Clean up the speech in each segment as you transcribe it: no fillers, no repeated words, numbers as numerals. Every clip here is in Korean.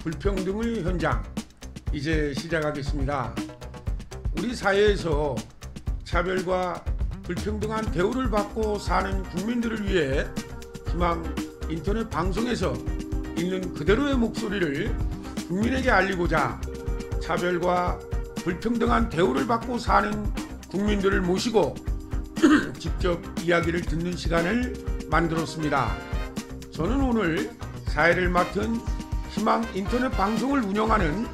불평등의 현장 이제 시작하겠습니다. 우리 사회에서 차별과 불평등한 대우를 받고 사는 국민들을 위해 희망 인터넷 방송에서 있는 그대로의 목소리를 국민에게 알리고자 차별과 불평등한 대우를 받고 사는 국민들을 모시고 직접 이야기를 듣는 시간을 만들었습니다. 저는 오늘 사회를 맡은 희망 인터넷 방송을 운영하는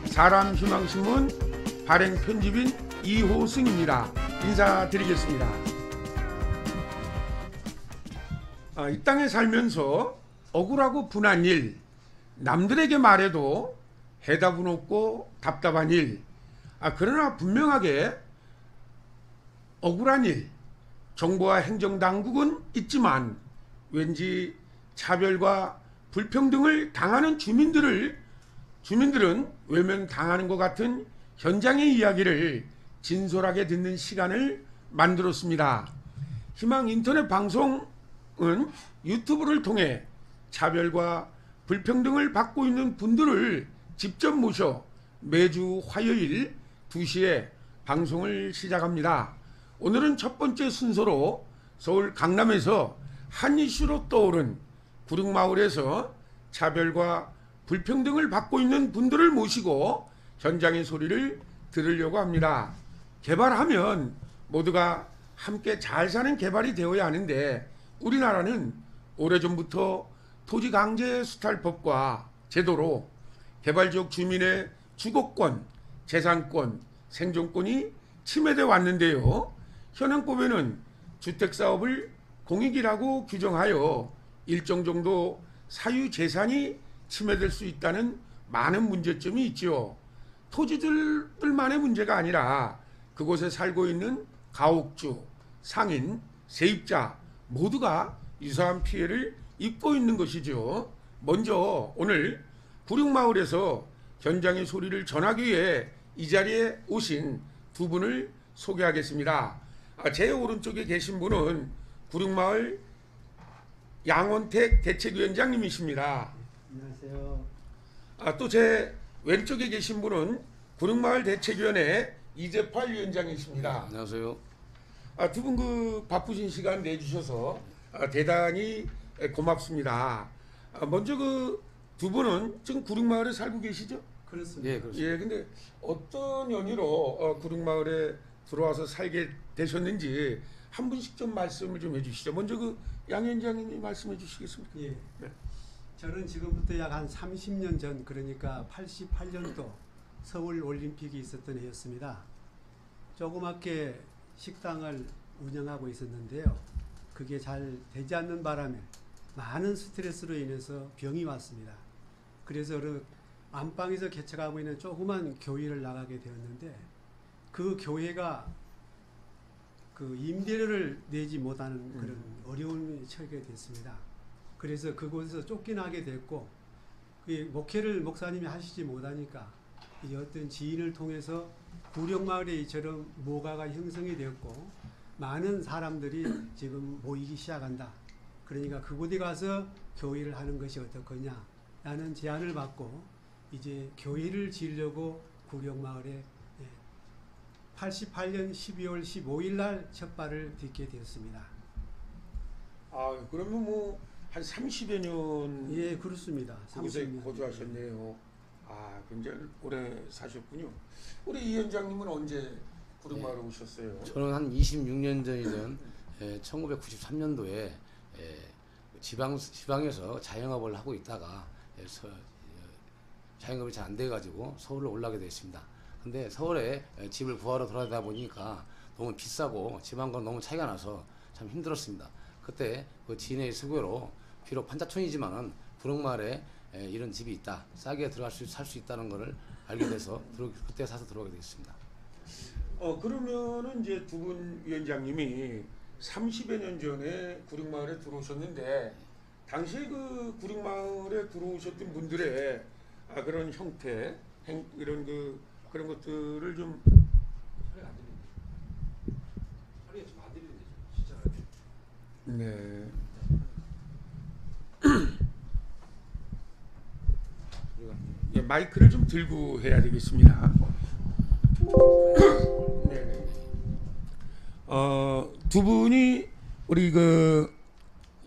사람희망신문 발행 편집인 이호승입니다. 인사드리겠습니다. 이 땅에 살면서 억울하고 분한 일, 남들에게 말해도 해답은 없고 답답한 일, 그러나 분명하게 억울한 일, 정부와 행정당국은 있지만 왠지 차별과 불평등을 당하는 주민들은 외면당하는 것 같은 현장의 이야기를 진솔하게 듣는 시간을 만들었습니다. 희망 인터넷 방송은 유튜브를 통해 차별과 불평등을 받고 있는 분들을 직접 모셔 매주 화요일 2시에 방송을 시작합니다. 오늘은 첫 번째 순서로 서울 강남에서 한 이슈로 떠오른 구릉마을에서 차별과 불평등을 받고 있는 분들을 모시고 현장의 소리를 들으려고 합니다. 개발하면 모두가 함께 잘 사는 개발이 되어야 하는데 우리나라는 오래전부터 토지강제수탈법과 제도로 개발지역 주민의 주거권, 재산권, 생존권이 침해되어 왔는데요. 현행법에는 주택사업을 공익이라고 규정하여 일정 정도 사유재산이 침해될 수 있다는 많은 문제점이 있지요. 토지들만의 문제가 아니라 그곳에 살고 있는 가옥주, 상인, 세입자 모두가 유사한 피해를 입고 있는 것이죠. 먼저 오늘 구릉마을에서 현장의 소리를 전하기 위해 이 자리에 오신 두 분을 소개하겠습니다. 제 오른쪽에 계신 분은 구릉마을 양원택 대책위원장님이십니다. 안녕하세요. 또 제 왼쪽에 계신 분은 구릉마을 대책위원회 이재팔 위원장이십니다. 안녕하세요. 두 분 바쁘신 시간 내주셔서 대단히 고맙습니다. 먼저 두 분은 지금 구릉마을에 살고 계시죠? 그렇습니다. 예, 그렇습니다. 예, 근데 어떤 연유로 구릉마을에 들어와서 살게 되셨는지 한 분씩 좀 말씀을 좀 해주시죠. 먼저 양 위원장님이 말씀해 주시겠습니까? 예. 네. 저는 지금부터 약 한 30년 전, 그러니까 88년도 서울 올림픽이 있었던 해였습니다. 조그맣게 식당을 운영하고 있었는데요. 그게 잘 되지 않는 바람에 많은 스트레스로 인해서 병이 왔습니다. 그래서 안방에서 개척하고 있는 조그만 교회를 나가게 되었는데 그 교회가 임대료를 내지 못하는 그런 어려움이 처하게 됐습니다. 그래서 그곳에서 쫓겨나게 됐고 목회를 목사님이 하시지 못하니까 이 어떤 지인을 통해서 구릉마을에 이처럼 모가가 형성이 되었고 많은 사람들이 지금 모이기 시작한다. 그러니까 그곳에 가서 교회를 하는 것이 어떻겠냐라는 제안을 받고 이제 교회를 지으려고 구릉마을에 88년 12월 15일 날 첫 발을 딛게 되었습니다. 그러면 한 30여 년 예, 그렇습니다. 그곳에 30년. 거주하셨네요. 굉장히 오래 사셨군요. 우리 이 위원장님은 언제 구릉마을에 오셨어요? 저는 한 26년 전이던 1993년도에 지방에서 자영업을 하고 있다가 자영업이 잘 안 돼가지고 서울로 올라게 됐습니다. 근데 서울에 집을 구하러 돌아다니다 보니까 너무 비싸고 지방과 너무 차이가 나서 참 힘들었습니다. 그때 그 지인의 소개로 비록 판자촌이지만은 구릉마을에 이런 집이 있다, 싸게 살 수 있다는 것을 알게 돼서 그때 사서 들어오게 됐습니다. 그러면은 이제 두 분 위원장님이 30여 년 전에 구릉마을에 들어오셨는데 당시에 구릉마을에 들어오셨던 분들의 그런 형태, 그런 것들을 좀 네. 마이크를 좀 들고 해야 되겠습니다. 네. 두 분이 우리 그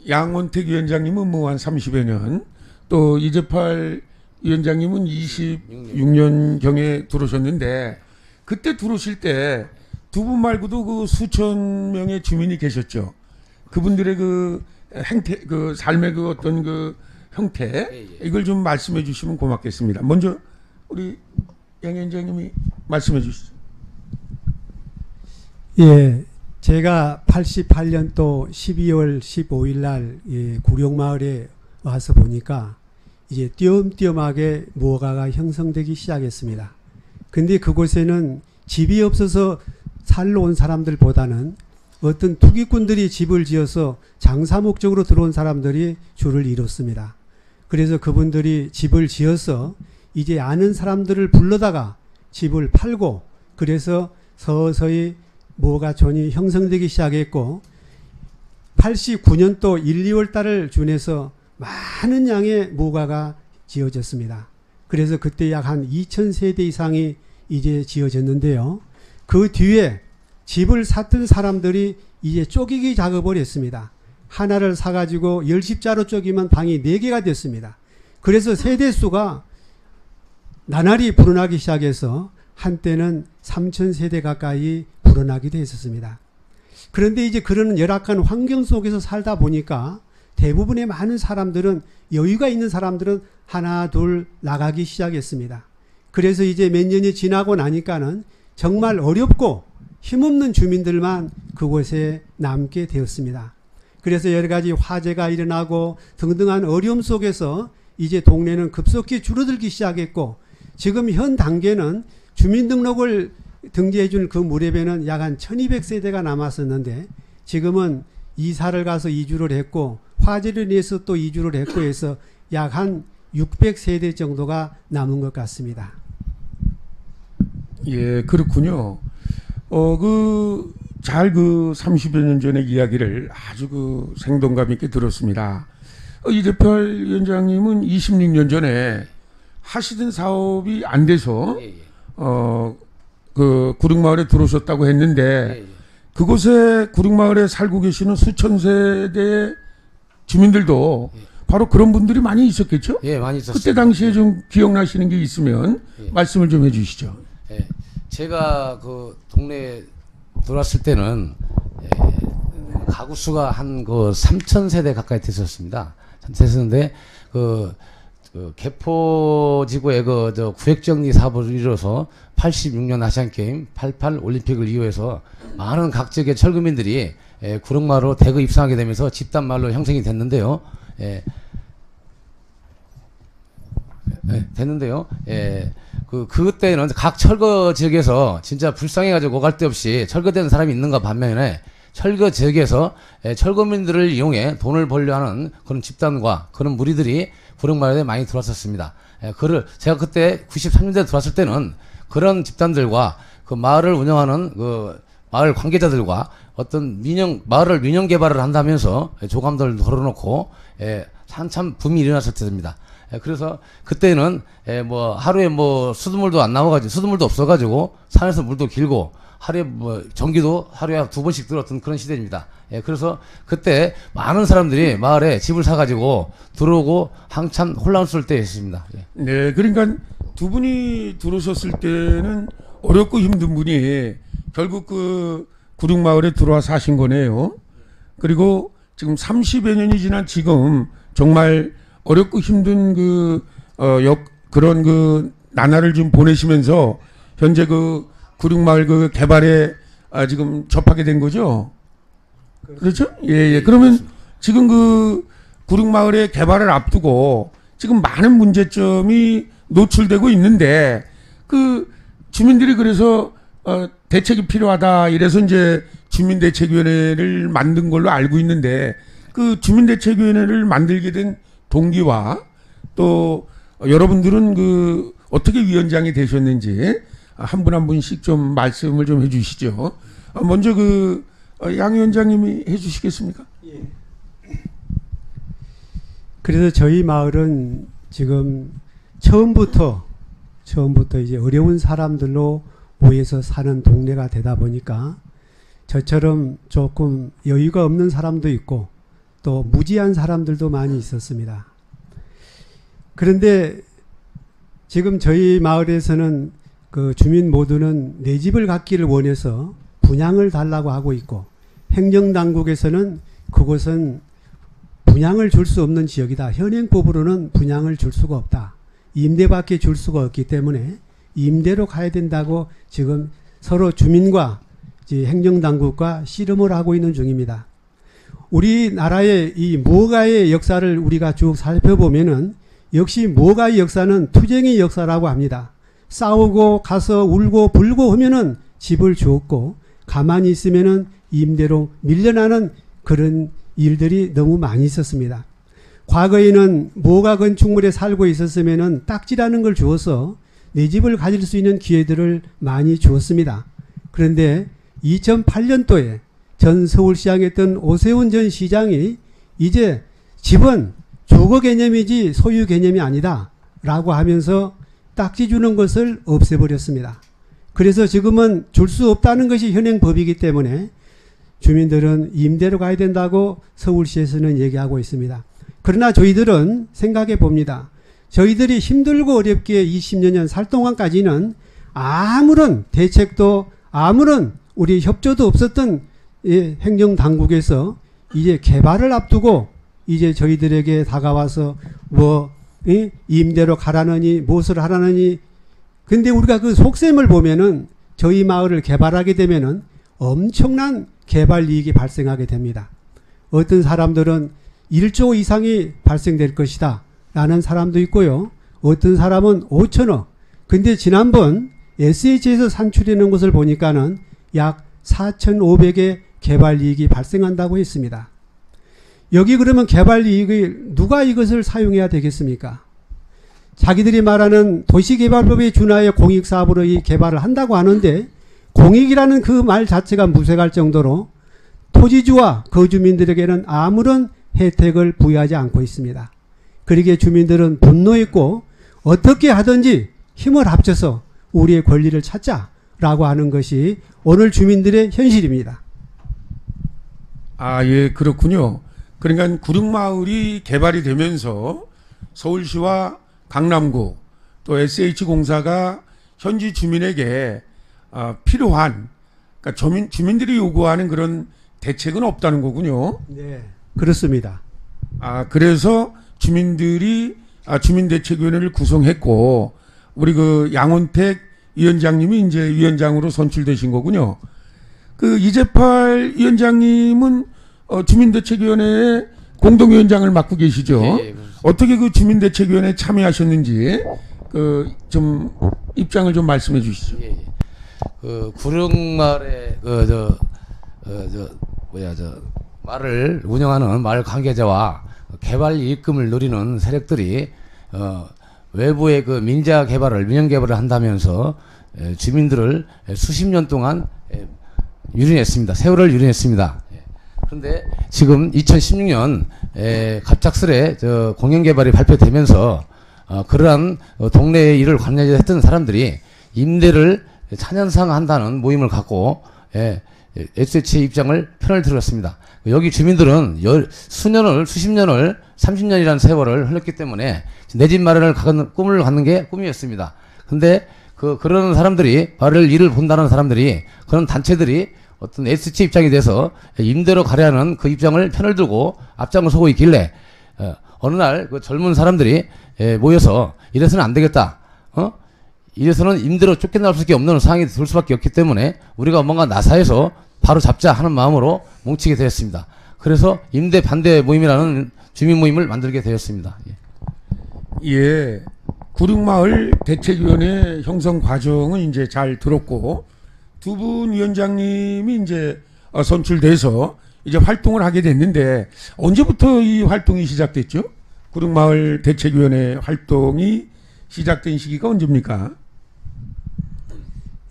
양원택 위원장님은 뭐 한 30여 년, 또 이재팔 위원장님은 26년 경에 들어오셨는데, 그때 들어오실 때 두 분 말고도 그 수천 명의 주민이 계셨죠. 그분들의 그 행태, 그 삶의 그 어떤 그 형태, 이걸 좀 말씀해 주시면 고맙겠습니다. 먼저 우리 양 위원장님이 말씀해 주시죠. 예, 제가 88년도 12월 15일 날 구룡마을에 와서 보니까 이제 띄엄띄엄하게 무허가가 형성되기 시작했습니다. 근데 그곳에는 집이 없어서 살러 온 사람들보다는 어떤 투기꾼들이 집을 지어서 장사 목적으로 들어온 사람들이 줄을 이뤘습니다. 그래서 그분들이 집을 지어서 이제 아는 사람들을 불러다가 집을 팔고, 그래서 서서히 무허가촌이 형성되기 시작했고, 89년도 1, 2월 달을 준해서 많은 양의 무허가가 지어졌습니다. 그래서 그때 약 한 2,000세대 이상이 이제 지어졌는데요. 그 뒤에 집을 샀던 사람들이 이제 쪼개기 작업을 했습니다. 하나를 사가지고 10집자로 쪼개면 방이 4개가 됐습니다. 그래서 세대수가 나날이 불어나기 시작해서 한때는 3,000세대 가까이 불어나기도 했었습니다. 그런데 이제 그런 열악한 환경 속에서 살다 보니까 대부분의 많은 사람들은, 여유가 있는 사람들은 하나 둘 나가기 시작했습니다. 그래서 이제 몇 년이 지나고 나니까는 정말 어렵고 힘없는 주민들만 그곳에 남게 되었습니다. 그래서 여러 가지 화재가 일어나고 등등한 어려움 속에서 이제 동네는 급속히 줄어들기 시작했고, 지금 현 단계는 주민등록을 등재해 준 그 무렵에는 약 한 1200세대가 남았었는데, 지금은 이사를 가서 이주를 했고 화재를 인해서 또 이주를 했고 해서 약 한 600세대 정도가 남은 것 같습니다. 예, 그렇군요. 그 30여 년 전의 이야기를 아주 그 생동감 있게 들었습니다. 이재팔 위원장님은 26년 전에 하시던 사업이 안 돼서 그 구릉마을에 들어오셨다고 했는데, 그곳에 구릉마을에 살고 계시는 수천 세대의 주민들도 바로 그런 분들이 많이 있었겠죠? 예, 많이 있었습니다. 그때 당시에 좀 기억나시는 게 있으면 말씀을 좀 해주시죠. 예, 제가 그 동네에 들어왔을 때는 가구 수가 한 그 3,000세대 가까이 됐었습니다. 됐었는데 그 개포지구의 저 구획정리 사업을 이뤄서 86년 아시안게임, 88 올림픽을 이후해서 많은 각 지역의 철거민들이 구릉마을로 대거 입성하게 되면서 집단마을로 형성이 됐는데요. 그때는 각 철거 지역에서 진짜 불쌍해가지고 오갈 데 없이 철거되는 사람이 있는가 반면에, 철거 지역에서 철거민들을 이용해 돈을 벌려 하는 그런 집단과 그런 무리들이 구릉마을에 많이 들어왔었습니다. 제가 그때 93년대에 들어왔을 때는 그런 집단들과 그 마을을 운영하는 그 마을 관계자들과 어떤 마을을 민영 개발을 한다면서 조감들을 걸어놓고 한참 붐이 일어났을 때입니다. 그래서 그때는 뭐 하루에 뭐 수돗물도 안 나와가지고, 수돗물도 없어가지고 산에서 물도 길고 하루에 뭐 전기도 하루에 2번씩 들었던 그런 시대입니다. 그래서 그때 많은 사람들이 마을에 집을 사가지고 들어오고 한참 혼란스러울 때였습니다. 네, 그러니까 두 분이 들어오셨을 때는 어렵고 힘든 분이 결국 그 구릉마을에 들어와 사신 거네요. 그리고 지금 30여 년이 지난 지금 정말 어렵고 힘든 그런 그 나날을 좀 보내시면서 현재 그 구릉마을 그 개발에 지금 접하게 된 거죠. 그렇죠? 예. 그러면 지금 그 구릉마을의 개발을 앞두고 지금 많은 문제점이 노출되고 있는데, 그 주민들이 그래서 대책이 필요하다 이래서 이제 주민대책위원회를 만든 걸로 알고 있는데, 그 주민대책위원회를 만들게 된 동기와 또 여러분들은 그 어떻게 위원장이 되셨는지 한 분 한 분씩 좀 말씀을 좀 해주시죠. 먼저 그 양 위원장님이 해주시겠습니까? 예. 그래서 저희 마을은 지금 처음부터 처음부터 이제 어려운 사람들로 모여서 사는 동네가 되다 보니까 저처럼 조금 여유가 없는 사람도 있고 또 무지한 사람들도 많이 있었습니다. 그런데 지금 저희 마을에서는 그 주민 모두는 내 집을 갖기를 원해서 분양을 달라고 하고 있고, 행정당국에서는 그곳은 분양을 줄 수 없는 지역이다. 현행법으로는 분양을 줄 수가 없다. 임대밖에 줄 수가 없기 때문에 임대로 가야 된다고 지금 서로 주민과 이제 행정당국과 씨름을 하고 있는 중입니다. 우리나라의 이 모가의 역사를 우리가 쭉 살펴보면은 역시 모가의 역사는 투쟁의 역사라고 합니다. 싸우고 가서 울고 불고 하면은 집을 주었고, 가만히 있으면은 임대로 밀려나는 그런 일들이 너무 많이 있었습니다. 과거에는 모가 건축물에 살고 있었으면은 딱지라는 걸 주어서 내 집을 가질 수 있는 기회들을 많이 주었습니다. 그런데 2008년도에 전 서울시장이었던 오세훈 전 시장이 이제 집은 주거 개념이지 소유 개념이 아니다 라고 하면서 딱지 주는 것을 없애버렸습니다. 그래서 지금은 줄 수 없다는 것이 현행법이기 때문에 주민들은 임대로 가야 된다고 서울시에서는 얘기하고 있습니다. 그러나 저희들은 생각해 봅니다. 저희들이 힘들고 어렵게 20년 살 동안까지는 아무런 대책도 아무런 우리 협조도 없었던 행정당국에서 이제 개발을 앞두고 이제 저희들에게 다가와서 뭐 임대로 가라느니 무엇을 하라느니. 근데 우리가 그 속셈을 보면은 저희 마을을 개발하게 되면은 엄청난 개발 이익이 발생하게 됩니다. 어떤 사람들은 1조 이상이 발생될 것이다 라는 사람도 있고요. 어떤 사람은 5천억. 근데 지난번 SH에서 산출되는 것을 보니까는 약 4,500의 개발 이익이 발생한다고 했습니다. 여기 그러면 개발 이익을 누가 이것을 사용해야 되겠습니까? 자기들이 말하는 도시개발법에 준하여 공익사업으로 이 개발을 한다고 하는데, 공익이라는 그 말 자체가 무색할 정도로 토지주와 거주민들에게는 아무런 혜택을 부여하지 않고 있습니다. 그러기에 주민들은 분노했고 어떻게 하든지 힘을 합쳐서 우리의 권리를 찾자라고 하는 것이 오늘 주민들의 현실입니다. 아, 예, 그렇군요. 그러니까 구릉마을이 개발이 되면서 서울시와 강남구 또 SH공사가 현지 주민에게 필요한, 그러니까 주민들이 요구하는 그런 대책은 없다는 거군요. 네, 그렇습니다. 아, 그래서 주민들이 주민대책위원회를 구성했고, 우리 그 양원택 위원장님이 이제 위원장으로 선출되신 거군요. 그 이재팔 위원장님은 주민대책위원회의 공동위원장을 맡고 계시죠. 예, 어떻게 그 주민대책위원회에 참여하셨는지 좀 입장을 좀 말씀해 주시죠. 예, 예. 그 구릉마을의 마을을 운영하는 마을 관계자와 개발 이익금을 누리는 세력들이 외부의 그 민자 개발을 민영 개발을 한다면서 주민들을 수십 년 동안 유린했습니다. 세월을 유린했습니다. 그런데 지금 2016년 갑작스레 공영 개발이 발표되면서 그러한 동네의 일을 관여했던 사람들이 임대를 찬연상 한다는 모임을 갖고 SH의 입장을 편을 들었습니다. 여기 주민들은 수십 년을 30년이라는 세월을 흘렸기 때문에 내 집 마련을 꿈을 갖는 게 꿈이었습니다. 근데 그런 사람들이 일을 본다는 사람들이 그런 단체들이 어떤 SH 입장이 돼서 임대로 가려는 그 입장을 편을 들고 앞장을 서고 있길래 어느 날 그 젊은 사람들이 모여서 이래서는 안 되겠다. 이래서는 임대로 쫓겨날 수밖에 없는 상황이 될 수밖에 없기 때문에 우리가 뭔가 나사해서 바로 잡자 하는 마음으로 뭉치게 되었습니다. 그래서 임대 반대 모임이라는 주민 모임을 만들게 되었습니다. 예. 구릉마을 대책위원회 형성 과정은 이제 잘 들었고, 두 분 위원장님이 이제 선출돼서 이제 활동을 하게 됐는데, 언제부터 이 활동이 시작됐죠? 구릉마을 대책위원회 활동이 시작된 시기가 언제입니까?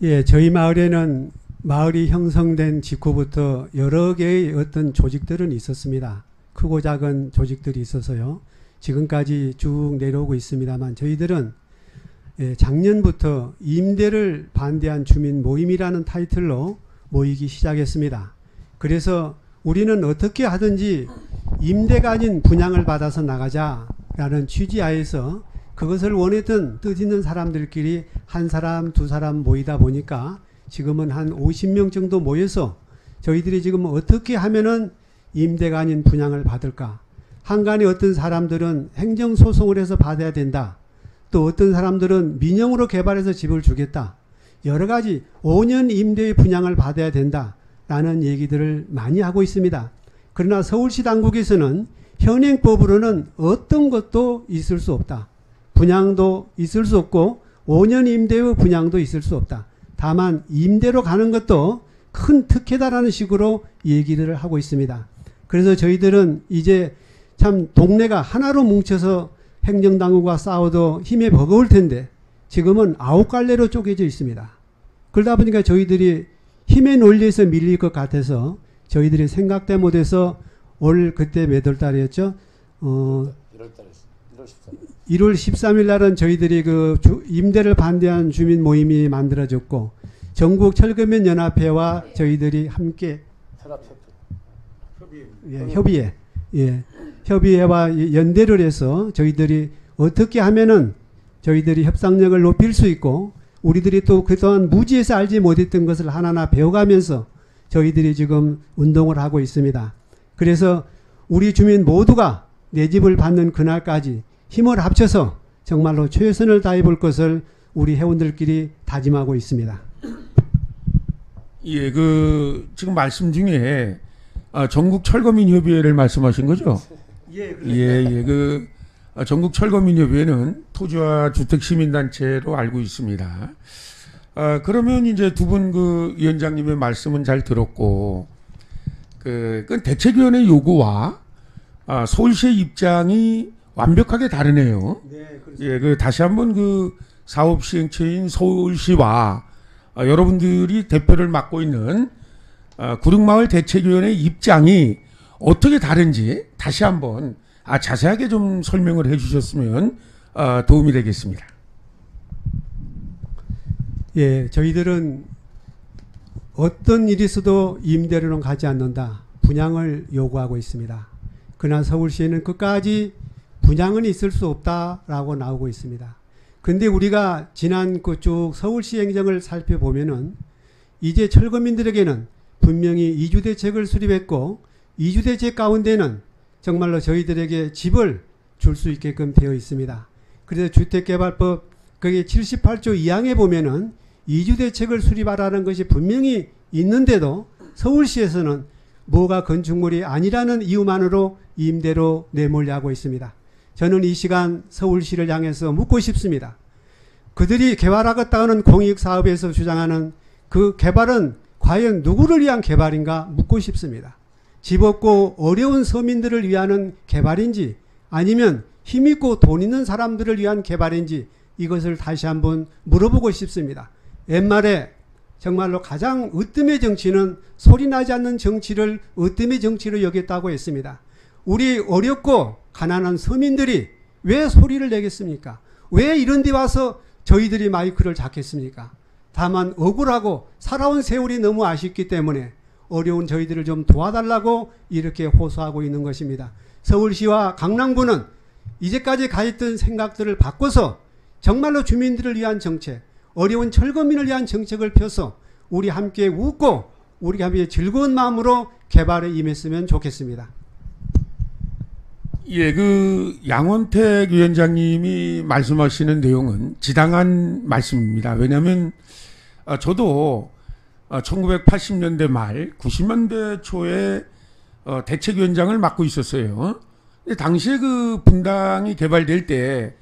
예, 저희 마을에는 마을이 형성된 직후부터 여러 개의 어떤 조직들은 있었습니다. 크고 작은 조직들이 있어서요. 지금까지 쭉 내려오고 있습니다만, 저희들은 작년부터 임대를 반대한 주민 모임이라는 타이틀로 모이기 시작했습니다. 그래서 우리는 어떻게 하든지 임대가 아닌 분양을 받아서 나가자라는 취지하에서 그것을 원했던 뜻 있는 사람들끼리 한 사람, 두 사람 모이다 보니까 지금은 한 50명 정도 모여서 저희들이 지금 어떻게 하면은 임대가 아닌 분양을 받을까? 한간에 어떤 사람들은 행정소송을 해서 받아야 된다. 또 어떤 사람들은 민영으로 개발해서 집을 주겠다. 여러 가지 5년 임대의 분양을 받아야 된다라는 얘기들을 많이 하고 있습니다. 그러나 서울시 당국에서는 현행법으로는 어떤 것도 있을 수 없다. 분양도 있을 수 없고 5년 임대의 분양도 있을 수 없다. 다만 임대로 가는 것도 큰 특혜다라는 식으로 얘기를 하고 있습니다. 그래서 저희들은 이제 참 동네가 하나로 뭉쳐서 행정당국과 싸워도 힘에 버거울 텐데 지금은 9갈래로 쪼개져 있습니다. 그러다 보니까 저희들이 힘의 논리에서 밀릴 것 같아서 저희들이 생각대 못해서 올 그때 몇 월 달이었죠? 1월 13일 날은 저희들이 그 임대를 반대한 주민 모임이 만들어졌고 전국 철거민 연합회와 저희들이 함께 협의회와 연대를 해서 저희들이 어떻게 하면은 저희들이 협상력을 높일 수 있고 우리들이 또 그동안 무지에서 알지 못했던 것을 하나하나 배워가면서 저희들이 지금 운동을 하고 있습니다. 그래서 우리 주민 모두가 내 집을 받는 그날까지 힘을 합쳐서 정말로 최선을 다해 볼 것을 우리 회원들끼리 다짐하고 있습니다. 예, 지금 말씀 중에 전국 철거민 협의회를 말씀하신 거죠? 예, 전국 철거민 협의회는 토지와 주택 시민단체로 알고 있습니다. 그러면 이제 두 분 위원장님의 말씀은 잘 들었고, 그 대책위원회 요구와 서울시의 입장이 완벽하게 다르네요. 네, 그렇습니다. 예, 다시 한번 사업 시행처인 서울시와 여러분들이 대표를 맡고 있는 구릉마을 대책위원회 입장이 어떻게 다른지 다시 한번 자세하게 좀 설명을 해주셨으면 도움이 되겠습니다. 예, 저희들은 어떤 일이 있어도 임대료는 가지 않는다. 분양을 요구하고 있습니다. 그러나 서울시에는 끝까지 분양은 있을 수 없다라고 나오고 있습니다. 근데 우리가 지난 쭉 서울시 행정을 살펴보면은 이제 철거민들에게는 분명히 이주대책을 수립했고 이주대책 가운데는 정말로 저희들에게 집을 줄 수 있게끔 되어 있습니다. 그래서 주택개발법 거기 78조 2항에 보면은 이주대책을 수립하라는 것이 분명히 있는데도 서울시에서는 뭐가 건축물이 아니라는 이유만으로 임대로 내몰려하고 있습니다. 저는 이 시간 서울시를 향해서 묻고 싶습니다. 그들이 개발하겠다는 공익사업에서 주장하는 그 개발은 과연 누구를 위한 개발인가 묻고 싶습니다. 집 없고 어려운 서민들을 위한 개발인지 아니면 힘있고 돈 있는 사람들을 위한 개발인지 이것을 다시 한번 물어보고 싶습니다. 옛말에 정말로 가장 으뜸의 정치는 소리나지 않는 정치를 으뜸의 정치로 여겼다고 했습니다. 우리 어렵고 가난한 서민들이 왜 소리를 내겠습니까? 왜 이런 데 와서 저희들이 마이크를 잡겠습니까? 다만 억울하고 살아온 세월이 너무 아쉽기 때문에 어려운 저희들을 좀 도와달라고 이렇게 호소하고 있는 것입니다. 서울시와 강남구는 이제까지 가했던 생각들을 바꿔서 정말로 주민들을 위한 정책, 어려운 철거민을 위한 정책을 펴서 우리 함께 웃고 우리 함께 즐거운 마음으로 개발에 임했으면 좋겠습니다. 예, 양원택 위원장님이 말씀하시는 내용은 지당한 말씀입니다. 왜냐하면 저도 1980년대 말 90년대 초에 대책위원장을 맡고 있었어요. 근데 당시에 분당이 개발될 때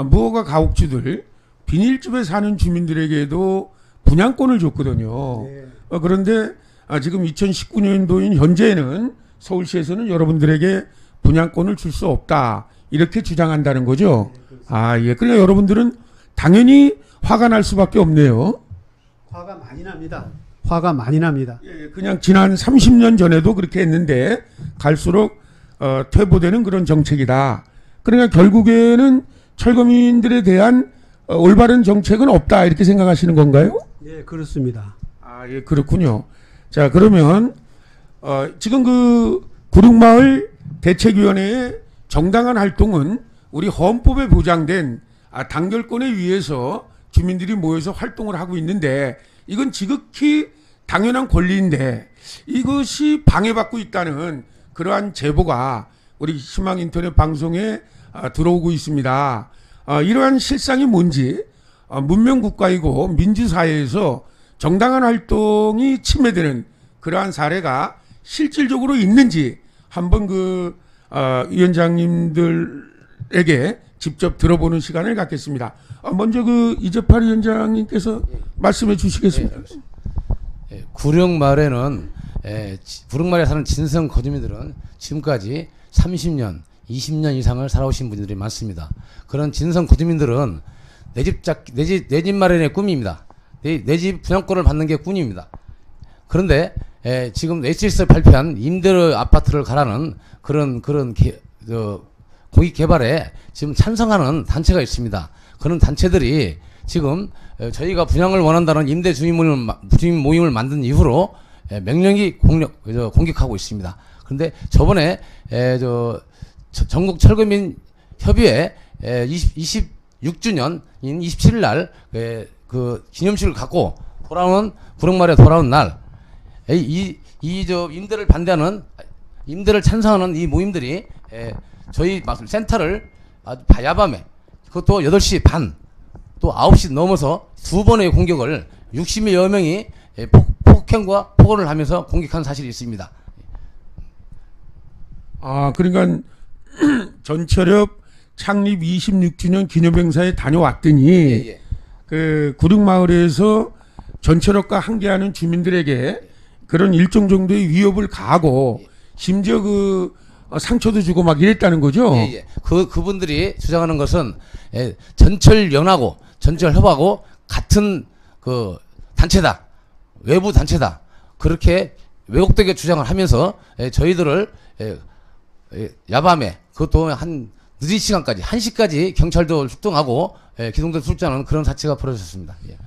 무허가 가옥주들 비닐집에 사는 주민들에게도 분양권을 줬거든요. 네. 그런데 지금 2019년도인 현재는 서울시에서는 여러분들에게 분양권을 줄 수 없다 이렇게 주장한다는 거죠. 네, 예. 그러니까 여러분들은 당연히 화가 날 수밖에 없네요. 화가 많이 납니다. 화가 많이 납니다. 예, 그냥 지난 30년 전에도 그렇게 했는데 갈수록 퇴보되는 그런 정책이다. 그러니까 결국에는 철거민들에 대한 올바른 정책은 없다 이렇게 생각하시는 건가요? 예, 그렇습니다. 아, 예, 그렇군요. 자, 그러면 지금 그 구릉마을 대책위원회의 정당한 활동은 우리 헌법에 보장된 당결권에 의해서 주민들이 모여서 활동을 하고 있는데 이건 지극히 당연한 권리인데 이것이 방해받고 있다는 그러한 제보가 우리 희망인터넷 방송에 들어오고 있습니다. 이러한 실상이 뭔지 문명국가이고 민주사회에서 정당한 활동이 침해되는 그러한 사례가 실질적으로 있는지 한번 그 위원장님들에게 직접 들어보는 시간을 갖겠습니다. 먼저 그 이재팔 위원장님께서 말씀해 주시겠습니다. 예, 구릉마을에는 구릉마을에 사는 진성 거주민들은 지금까지 30년, 20년 이상을 살아오신 분들이 많습니다. 그런 진성 거주민들은 내 집 마련의 꿈입니다. 내 집 분양권을 받는 게 꿈입니다. 그런데 지금 HS를 발표한 임대료 아파트를 가라는 그런 공익 개발에 지금 찬성하는 단체가 있습니다. 그런 단체들이 지금 저희가 분양을 원한다는 임대 주민 모임을 만든 이후로 맹령히 공격하고 있습니다. 그런데 저번에 전국 철거민 협의회 26주년인 27일 날 그 기념식을 갖고 돌아오는 구릉마을에 돌아온 날 임대를 반대하는 임대를 찬성하는 이 모임들이 저희 센터를 아주 야밤에 그것도 8시 반 또 9시 넘어서 두 번의 공격을 60여 명이 폭행과 폭언을 하면서 공격한 사실이 있습니다. 아, 그러니까 전철협 창립 26주년 기념행사에 다녀왔더니 그 구릉마을에서 전철협과 함께하는 주민들에게 그런 일정 정도의 위협을 가하고 심지어 그 상처도 주고 막 이랬다는 거죠. 예. 그분들이 주장하는 것은 전철연하고 전철협하고 같은 그 단체다, 외부 단체다. 그렇게 왜곡되게 주장을 하면서 저희들을 야밤에 그것도 한 늦은 시간까지 1시까지 경찰도 출동하고 기동대 출동하는 그런 사태가 벌어졌습니다. 예.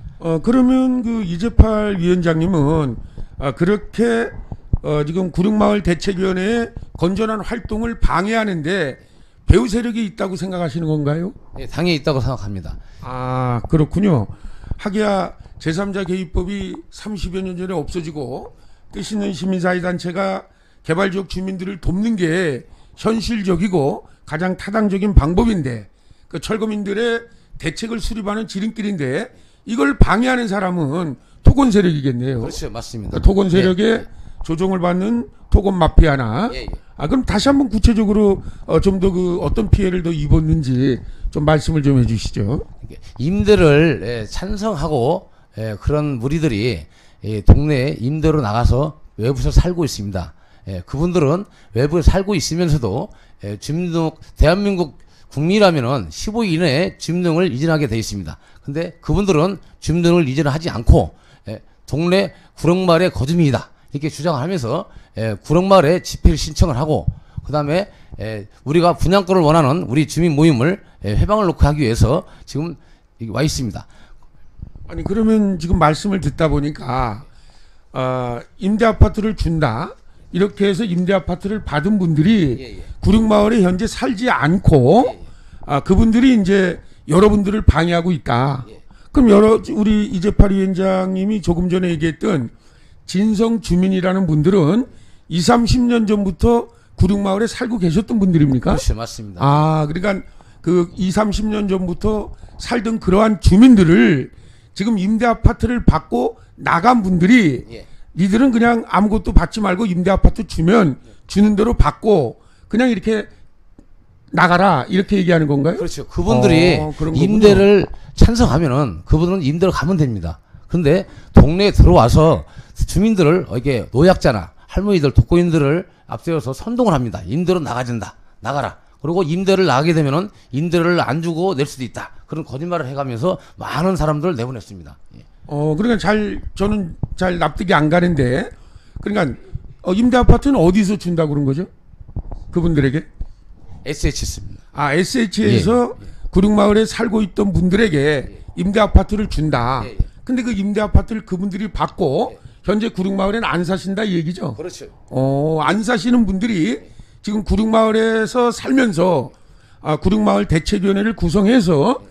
그러면 그 이재팔 위원장님은 그렇게 지금 구릉마을 대책위원회의 건전한 활동을 방해하는데 배후 세력이 있다고 생각하시는 건가요? 예, 당연히 있다고 생각합니다. 아, 그렇군요. 하기야 제3자 개입법이 30여 년 전에 없어지고 뜻 있는 시민사회단체가 개발지역 주민들을 돕는 게 현실적이고 가장 타당적인 방법인데 그 철거민들의 대책을 수립하는 지름길인데 이걸 방해하는 사람은 토건 세력이겠네요. 그렇죠, 맞습니다. 그러니까 토건 세력의 조종을 받는 토건 마피아나. 그럼 다시 한번 구체적으로 좀 더 그 어떤 피해를 더 입었는지 좀 말씀을 좀 해주시죠. 임대를 찬성하고 그런 무리들이 동네에 임대로 나가서 외부에서 살고 있습니다. 그분들은 외부에 살고 있으면서도 주민등록 대한민국 국민이라면은 15일 이내에 주민등록을 이전하게 되어 있습니다. 근데 그분들은 주민등록을 이전하지 않고 동네 구릉마을의 거주민이다 이렇게 주장을 하면서 구릉마을에 집회를 신청을 하고 그 다음에 우리가 분양권을 원하는 우리 주민 모임을 회방을 놓고 하기 위해서 지금 와 있습니다. 아니 그러면 지금 말씀을 듣다 보니까 임대 아파트를 준다 이렇게 해서 임대 아파트를 받은 분들이 구릉마을에 현재 살지 않고 그분들이 이제 여러분들을 방해하고 있다. 그럼 우리 이재팔 위원장님이 조금 전에 얘기했던 진성 주민이라는 분들은 20, 30년 전부터 구릉마을에 살고 계셨던 분들입니까? 그렇죠, 맞습니다. 그러니까 그 20, 30년 전부터 살던 그러한 주민들을 지금 임대 아파트를 받고 나간 분들이 니들은 그냥 아무것도 받지 말고 임대 아파트 주면 주는 대로 받고 그냥 이렇게 나가라 이렇게 얘기하는 건가요? 그렇죠. 그분들이 임대를 찬성하면은 그분들은 임대로 가면 됩니다. 근데 동네에 들어와서 주민들을 이게 노약자나 할머니들 독거인들을 앞세워서 선동을 합니다. 임대로 나가진다. 나가라. 그리고 임대를 나가게 되면은 임대를 안 주고 낼 수도 있다. 그런 거짓말을 해가면서 많은 사람들을 내보냈습니다. 그러니까 저는 잘 납득이 안 가는데 그러니까 임대 아파트는 어디서 준다고 그런 거죠? 그분들에게? SHS입니다. SH에서 구릉마을에 살고 있던 분들에게 임대 아파트를 준다. 예, 예. 근데 그 임대 아파트를 그분들이 받고 현재 구릉마을에는 안 사신다 이 얘기죠. 그렇죠. 안 사시는 분들이 지금 구릉마을에서 살면서 구릉마을 대책위원회를 구성해서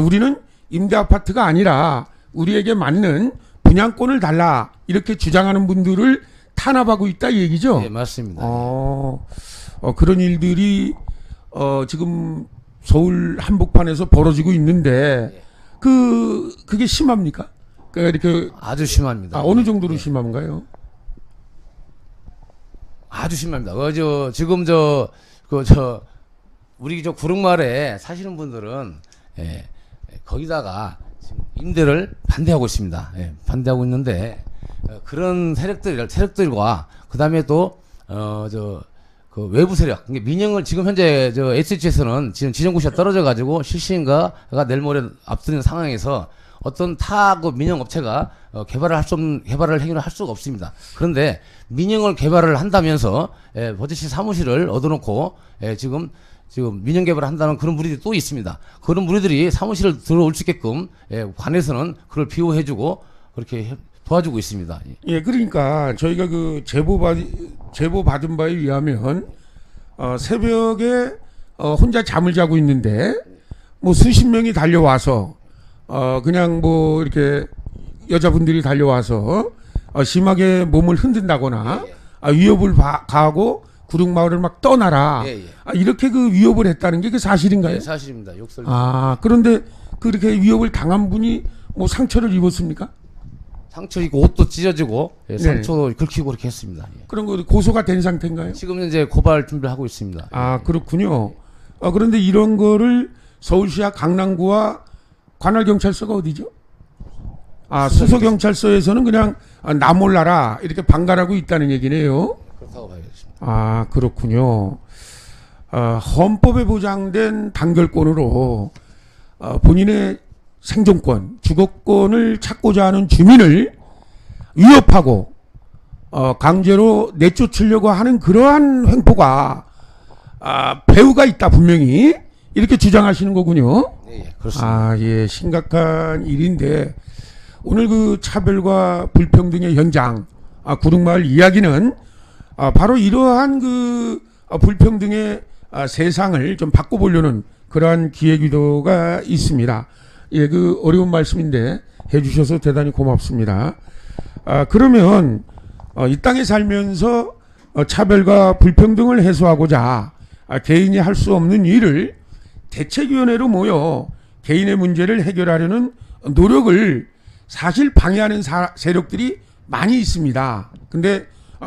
우리는 임대 아파트가 아니라 우리에게 맞는 분양권을 달라 이렇게 주장하는 분들을 탄압하고 있다 이 얘기죠. 예, 맞습니다. 그런 일들이 지금 서울 한복판에서 벌어지고 있는데 그게 심합니까? 그러니까 이렇게 아주 심합니다. 어느 정도로 심한가요? 아주 심합니다. 지금 우리 구릉마을에 사시는 분들은 거기다가 지금 임대를 반대하고 있습니다. 반대하고 있는데 그런 세력들과 그다음에 또 그 외부 세력, 그러니까 민영을 지금 현재 SH에서는 지금 지정고시가 떨어져 가지고 실시인가가 내일 모레 앞두는 상황에서 어떤 그 민영 업체가 개발을 행위를 할 수가 없습니다. 그런데 민영을 개발을 한다면서 버젓이 사무실을 얻어놓고 지금 민영 개발을 한다는 그런 무리들이 또 있습니다. 그런 무리들이 사무실을 들어올 수 있게끔 관에서는 그걸 비호해주고 그렇게 도와주고 있습니다. 예, 그러니까 저희가 그 제보 받은 바에 의하면 새벽에 혼자 잠을 자고 있는데 뭐 수십 명이 달려와서 그냥 뭐 이렇게 여자분들이 달려와서 심하게 몸을 흔든다거나 위협을 가하고 구릉마을을 막 떠나라 이렇게 그 위협을 했다는 게 그 사실인가요? 네, 사실입니다. 욕설. 그런데 그렇게 위협을 당한 분이 뭐 상처를 입었습니까? 상처 입고 옷도 찢어지고 상처도 긁히고 그렇게 했습니다. 그런 거 고소가 된 상태인가요? 지금 이제 고발 준비를 하고 있습니다. 그렇군요. 그런데 이런 거를 서울시와 강남구와 관할경찰서가 어디죠? 수서경찰서에서는 그냥 나 몰라라 이렇게 방관하고 있다는 얘기네요. 그렇다고 봐야겠습니다. 그렇군요. 헌법에 보장된 단결권으로 본인의 생존권, 주거권을 찾고자 하는 주민을 위협하고 강제로 내쫓으려고 하는 그러한 횡포가 배후가 있다 분명히 이렇게 주장하시는 거군요. 네, 그렇습니다. 예, 심각한 일인데 오늘 그 차별과 불평등의 현장 구릉마을 이야기는 바로 이러한 그 불평등의 세상을 좀 바꿔보려는 그러한 기획의도가 있습니다. 예, 그 어려운 말씀인데 해주셔서 대단히 고맙습니다. 그러면 이 땅에 살면서 차별과 불평등을 해소하고자 개인이 할 수 없는 일을 대책위원회로 모여 개인의 문제를 해결하려는 노력을 사실 방해하는 세력들이 많이 있습니다. 근데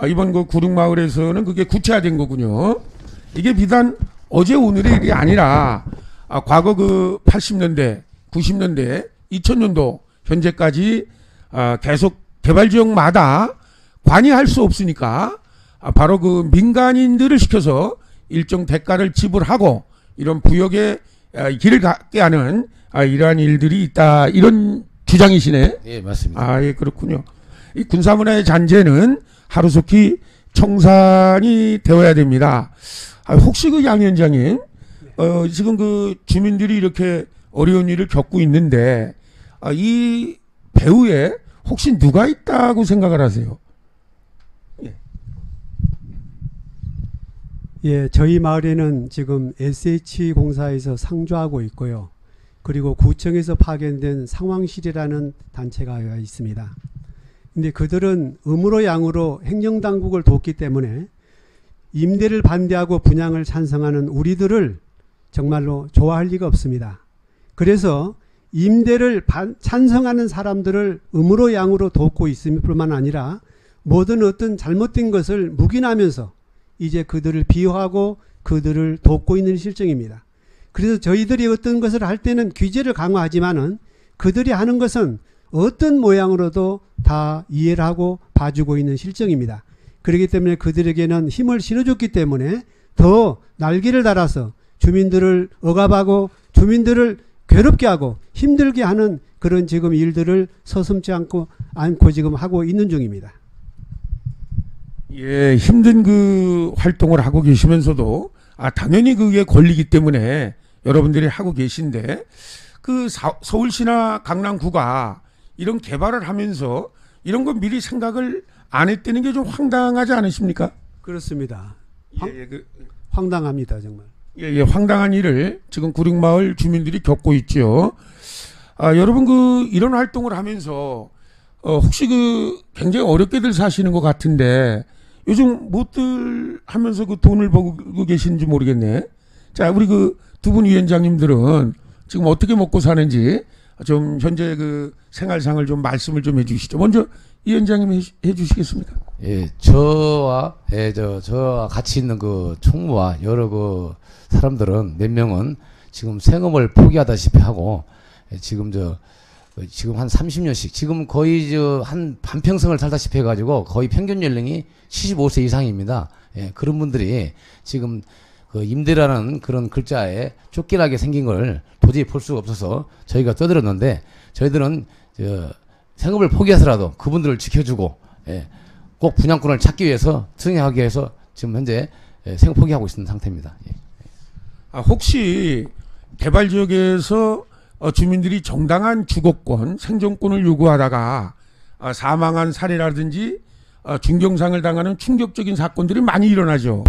이번 그 구릉마을에서는 그게 구체화된 거군요. 이게 비단 어제 오늘의 일이 아니라 과거 그 80년대 90년대, 2000년도 현재까지 계속 개발지역마다 관여할 수 없으니까 바로 그 민간인들을 시켜서 일정 대가를 지불하고 이런 부역의 길을 갖게 하는 이러한 일들이 있다. 이런 주장이시네. 예, 맞습니다. 예, 그렇군요. 이 군사문화의 잔재는 하루속히 청산이 되어야 됩니다. 혹시 그 양 위원장님, 지금 그 주민들이 이렇게 어려운 일을 겪고 있는데 이 배후에 혹시 누가 있다고 생각을 하세요? 예, 저희 마을에는 지금 SH공사에서 상주하고 있고요. 그리고 구청에서 파견된 상황실이라는 단체가 있습니다. 근데 그들은 음으로 양으로 행정당국을 돕기 때문에 임대를 반대하고 분양을 찬성하는 우리들을 정말로 좋아할 리가 없습니다. 그래서 임대를 찬성하는 사람들을 음으로 양으로 돕고 있을 뿐만 아니라 모든 어떤 잘못된 것을 묵인하면서 이제 그들을 비호하고 그들을 돕고 있는 실정입니다. 그래서 저희들이 어떤 것을 할 때는 규제를 강화하지만은 그들이 하는 것은 어떤 모양으로도 다 이해를 하고 봐주고 있는 실정입니다. 그렇기 때문에 그들에게는 힘을 실어줬기 때문에 더 날개를 달아서 주민들을 억압하고 주민들을 괴롭게 하고 힘들게 하는 그런 지금 일들을 서슴지 않고 지금 하고 있는 중입니다. 예, 힘든 그 활동을 하고 계시면서도 당연히 그게 권리기 때문에 여러분들이 하고 계신데 그 서울시나 강남구가 이런 개발을 하면서 이런 거 미리 생각을 안 했다는 게 좀 황당하지 않으십니까? 그렇습니다. 예, 황당합니다, 정말. 예, 황당한 일을 지금 구룡마을 주민들이 겪고 있죠. 여러분 이런 활동을 하면서 혹시 굉장히 어렵게들 사시는 것 같은데 요즘 무엇들 하면서 돈을 벌고 계시는지 모르겠네. 자, 우리 두 분 위원장님들은 지금 어떻게 먹고 사는지 좀 현재 생활상을 좀 말씀을 좀 해주시죠. 먼저 위원장님 해주시겠습니까? 예, 저와 같이 있는 총무와 여러 사람들은 몇 명은 지금 생업을 포기하다시피 하고 지금 한 30년씩 지금 거의 한 반평생을 살다시피 해가지고 거의 평균 연령이 75세 이상입니다. 예, 그런 분들이 지금 임대라는 그런 글자에 쫓기나게 생긴 걸 도저히 볼 수가 없어서 저희가 떠들었는데 저희들은 생업을 포기해서라도 그분들을 지켜주고 예, 꼭 분양권을 찾기 위해서 승인하기 위해서 지금 현재 생업 포기하고 있는 상태입니다. 예. 혹시 개발 지역에서 주민들이 정당한 주거권, 생존권을 요구하다가 사망한 사례라든지 중경상을 당하는 충격적인 사건들이 많이 일어나죠.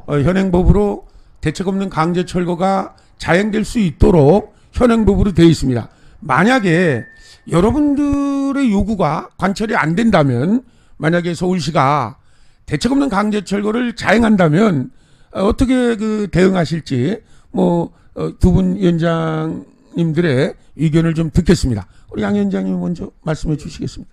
현행법으로 대책 없는 강제 철거가 자행될 수 있도록 현행법으로 되어 있습니다. 만약에 여러분들의 요구가 관철이 안 된다면 만약에 서울시가 대책 없는 강제 철거를 자행한다면 어떻게 대응하실지 두 분 위원장님들의 의견을 좀 듣겠습니다. 우리 양 위원장님 먼저 말씀해 주시겠습니다.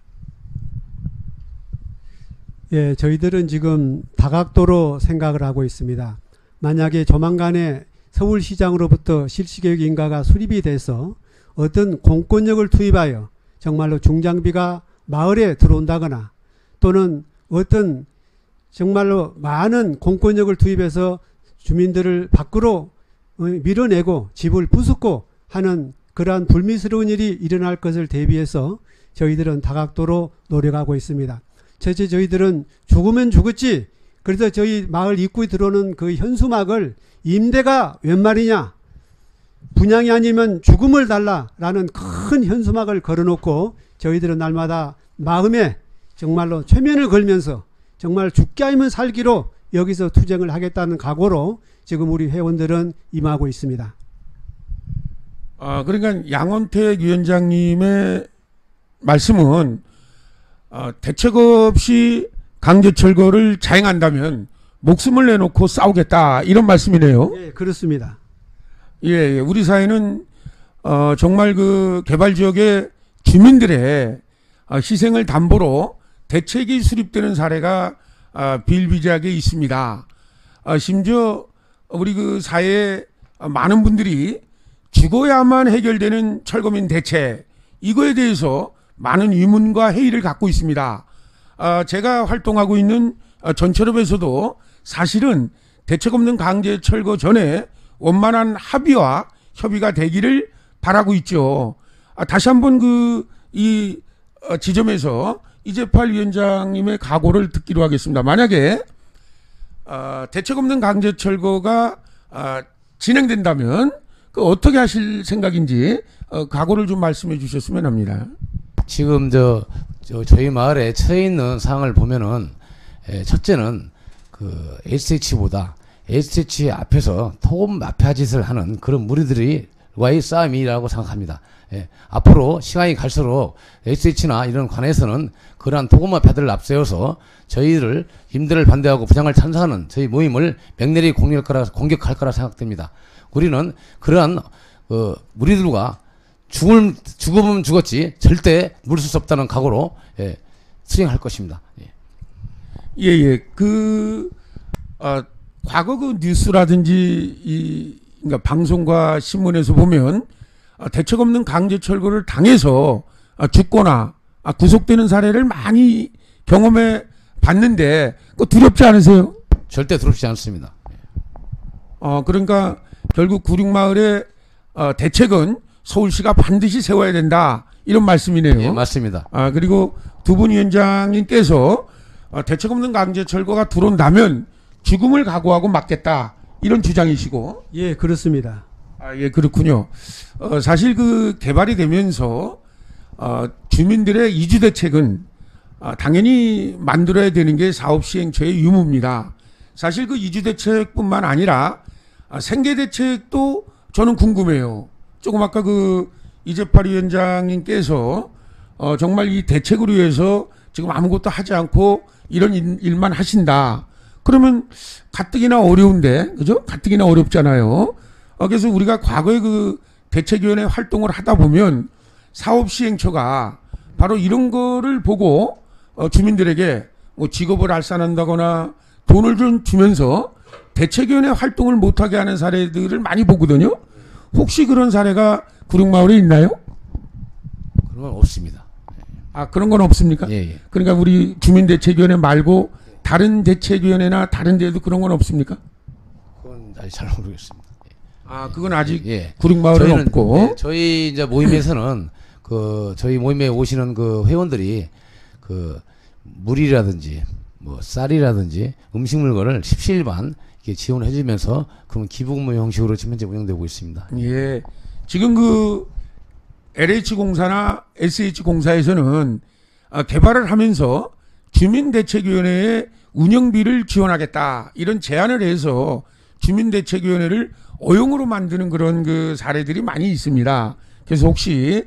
예, 저희들은 지금 다각도로 생각을 하고 있습니다. 만약에 조만간에 서울시장으로부터 실시계획 인가가 수립이 돼서 어떤 공권력을 투입하여 정말로 중장비가 마을에 들어온다거나 또는 어떤 정말로 많은 공권력을 투입해서 주민들을 밖으로 밀어내고 집을 부수고 하는 그러한 불미스러운 일이 일어날 것을 대비해서 저희들은 다각도로 노력하고 있습니다. 첫째, 저희들은 죽으면 죽었지. 그래서 저희 마을 입구에 들어오는 그 현수막을 임대가 웬 말이냐, 분양이 아니면 죽음을 달라라는 큰 현수막을 걸어놓고 저희들은 날마다 마음에 정말로 최면을 걸면서 정말 죽기 아니면 살기로 여기서 투쟁을 하겠다는 각오로 지금 우리 회원들은 임하고 있습니다. 그러니까 양원택 위원장님의 말씀은 대책 없이 강제 철거를 자행한다면 목숨을 내놓고 싸우겠다 이런 말씀이네요. 예, 그렇습니다. 예, 우리 사회는 정말 개발 지역의 주민들의 희생을 담보로 대책이 수립되는 사례가 비일비재하게 있습니다. 심지어 우리 사회에 많은 분들이 죽어야만 해결되는 철거민 대책 이거에 대해서 많은 의문과 회의를 갖고 있습니다. 제가 활동하고 있는 전철업에서도 사실은 대책 없는 강제 철거 전에 원만한 합의와 협의가 되기를 바라고 있죠. 다시 한번 이 지점에서 이재팔 위원장님의 각오를 듣기로 하겠습니다. 만약에 대책 없는 강제 철거가 진행된다면 어떻게 하실 생각인지 각오를 좀 말씀해 주셨으면 합니다. 지금 저희 마을에 처해 있는 상황을 보면은 첫째는 SH보다 SH 앞에서 토금 마피아 짓을 하는 그런 무리들과의 싸움이라고 생각합니다. 예, 앞으로 시간이 갈수록 SH나 이런 관에서는 그러한 토금 마피아들을 앞세워서 저희를 임대를 반대하고 부장을 찬성하는 저희 모임을 맹렬히 공격할 거라 생각됩니다. 우리는 그러한 무리들과 죽으면 죽었지 절대 물을 수 없다는 각오로 수행할 것입니다. 예. 과거 뉴스라든지 그러니까 방송과 신문에서 보면 대책 없는 강제 철거를 당해서 죽거나 구속되는 사례를 많이 경험해 봤는데 두렵지 않으세요? 절대 두렵지 않습니다. 그러니까 결국 구룡마을의 대책은 서울시가 반드시 세워야 된다 이런 말씀이네요. 예, 맞습니다. 그리고 두 분 위원장님께서 대책 없는 강제 철거가 들어온다면 죽음을 각오하고 막겠다 이런 주장이시고. 예, 그렇습니다. 아, 예, 그렇군요. 사실 그 개발이 되면서 주민들의 이주 대책은 당연히 만들어야 되는 게 사업 시행처의 유무입니다. 사실 그 이주 대책뿐만 아니라 생계 대책도 저는 궁금해요. 조금 아까 그 이재팔 위원장님께서 정말 이 대책을 위해서 지금 아무것도 하지 않고 이런 일만 하신다. 그러면 가뜩이나 어려운데, 그죠? 가뜩이나 어렵잖아요. 그래서 우리가 과거에 그 대책위원회 활동을 하다 보면 사업시행처가 바로 이런 거를 보고 주민들에게 뭐 직업을 알선한다거나 돈을 좀 주면서 대책위원회 활동을 못하게 하는 사례들을 많이 보거든요. 혹시 그런 사례가 구룡마을에 있나요? 그런 건 없습니다. 아, 그런 건 없습니까? 예, 예. 그러니까 우리 주민대책위원회 말고 다른 대책위원회나 다른 데도 그런 건 없습니까? 그건 아직 잘 모르겠습니다. 아, 그건 아직 예. 구룡마을에 저희는, 없고. 예, 저희 이제 모임에서는 저희 모임에 오시는 그 회원들이 그 물이라든지 뭐 쌀이라든지 음식 물건을 십시일반 이렇게 지원해 주면서 그런 기부금융 형식으로 지금 현재 운영되고 있습니다. 예. 지금 그 LH공사나 SH공사에서는 개발을 하면서 주민대책위원회에 운영비를 지원하겠다 이런 제안을 해서 주민대책위원회를 어용으로 만드는 그런 그 사례들이 많이 있습니다. 그래서 혹시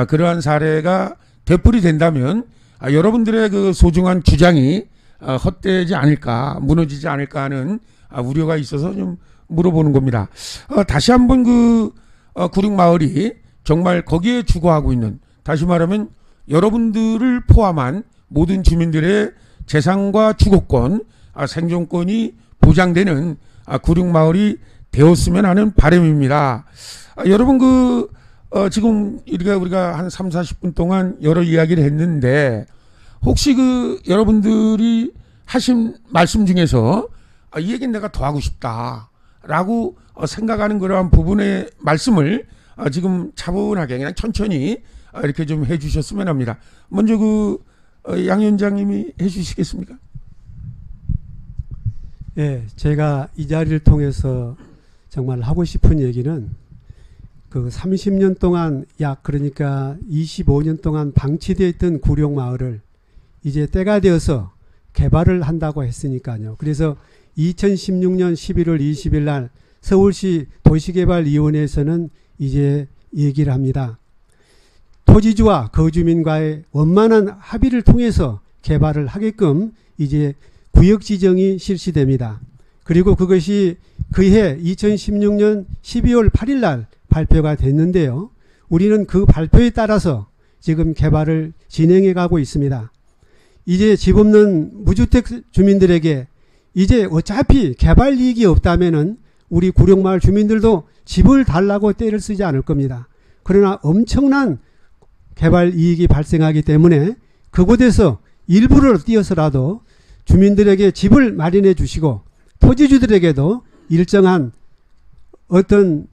그러한 사례가 되풀이 된다면 여러분들의 그 소중한 주장이 헛되지 않을까, 무너지지 않을까 하는 우려가 있어서 좀 물어보는 겁니다. 다시 한번 그 구룡마을이 정말 거기에 주거하고 있는, 다시 말하면 여러분들을 포함한 모든 주민들의 재산과 주거권, 생존권이 보장되는 구룡마을이 되었으면 하는 바람입니다. 여러분 지금 우리가 한 3, 40분 동안 여러 이야기를 했는데 혹시 여러분들이 하신 말씀 중에서 이 얘기는 내가 더 하고 싶다라고 생각하는 그러한 부분의 말씀을 지금 차분하게 그냥 천천히 이렇게 좀 해주셨으면 합니다. 먼저 양 위원장님이 해주시겠습니까? 예, 제가 이 자리를 통해서 정말 하고 싶은 얘기는 30년 동안 그러니까 25년 동안 방치되어 있던 구룡마을을 이제 때가 되어서 개발을 한다고 했으니까요. 그래서 2016년 11월 20일 날 서울시 도시개발위원회에서는 이제 얘기를 합니다. 토지주와 거주민과의 원만한 합의를 통해서 개발을 하게끔 이제 구역 지정이 실시됩니다. 그리고 그것이 그해 2016년 12월 8일 날 발표가 됐는데요. 우리는 그 발표에 따라서 지금 개발을 진행해 가고 있습니다. 이제 집 없는 무주택 주민들에게 이제 어차피 개발 이익이 없다면은 우리 구룡마을 주민들도 집을 달라고 떼를 쓰지 않을 겁니다. 그러나 엄청난 개발 이익이 발생하기 때문에 그곳에서 일부를 띄어서라도 주민들에게 집을 마련해 주시고 토지주들에게도 일정한 어떤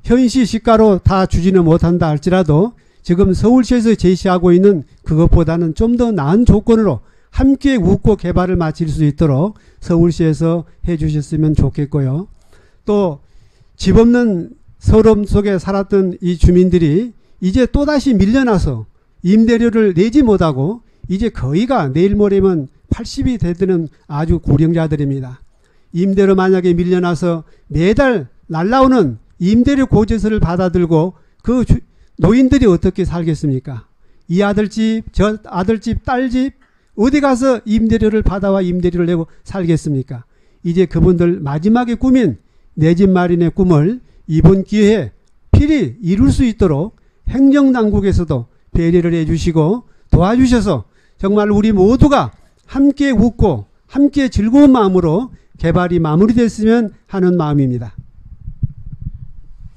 현시 시가로 다 주지는 못한다 할지라도 지금 서울시에서 제시하고 있는 그것보다는 좀 더 나은 조건으로 함께 웃고 개발을 마칠 수 있도록 서울시에서 해 주셨으면 좋겠고요. 또 집 없는 서름 속에 살았던 이 주민들이 이제 또다시 밀려나서 임대료를 내지 못하고 이제 거의가 내일 모레면 80이 되드는 아주 고령자들입니다. 임대료 만약에 밀려나서 매달 날라오는 임대료 고지서를 받아들고 노인들이 어떻게 살겠습니까? 이 아들집, 저 아들집, 딸집 어디 가서 임대료를 받아와 임대료를 내고 살겠습니까? 이제 그분들 마지막에 꾸민 내 집 마련의 꿈을 이번 기회에 필히 이룰 수 있도록 행정당국에서도 배려를 해주시고 도와주셔서 정말 우리 모두가 함께 웃고 함께 즐거운 마음으로 개발이 마무리됐으면 하는 마음입니다.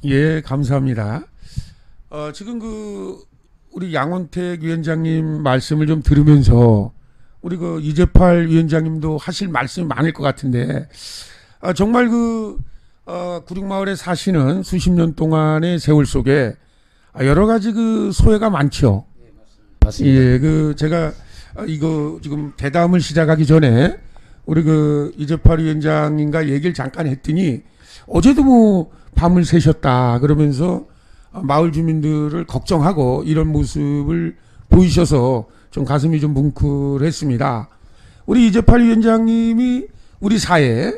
예, 감사합니다. 지금 우리 양원택 위원장님 말씀을 좀 들으면서 우리 이재팔 위원장님도 하실 말씀이 많을 것 같은데 정말 구룡마을에 사시는 수십 년 동안의 세월 속에 여러 가지 소회가 많죠. 네, 맞습니다. 예, 제가 이거 지금 대담을 시작하기 전에 우리 이재팔 위원장님과 얘기를 잠깐 했더니 어제도 밤을 새셨다 그러면서 마을 주민들을 걱정하고 이런 모습을 보이셔서 좀 가슴이 좀 뭉클했습니다. 우리 이재팔 위원장님이 우리 사회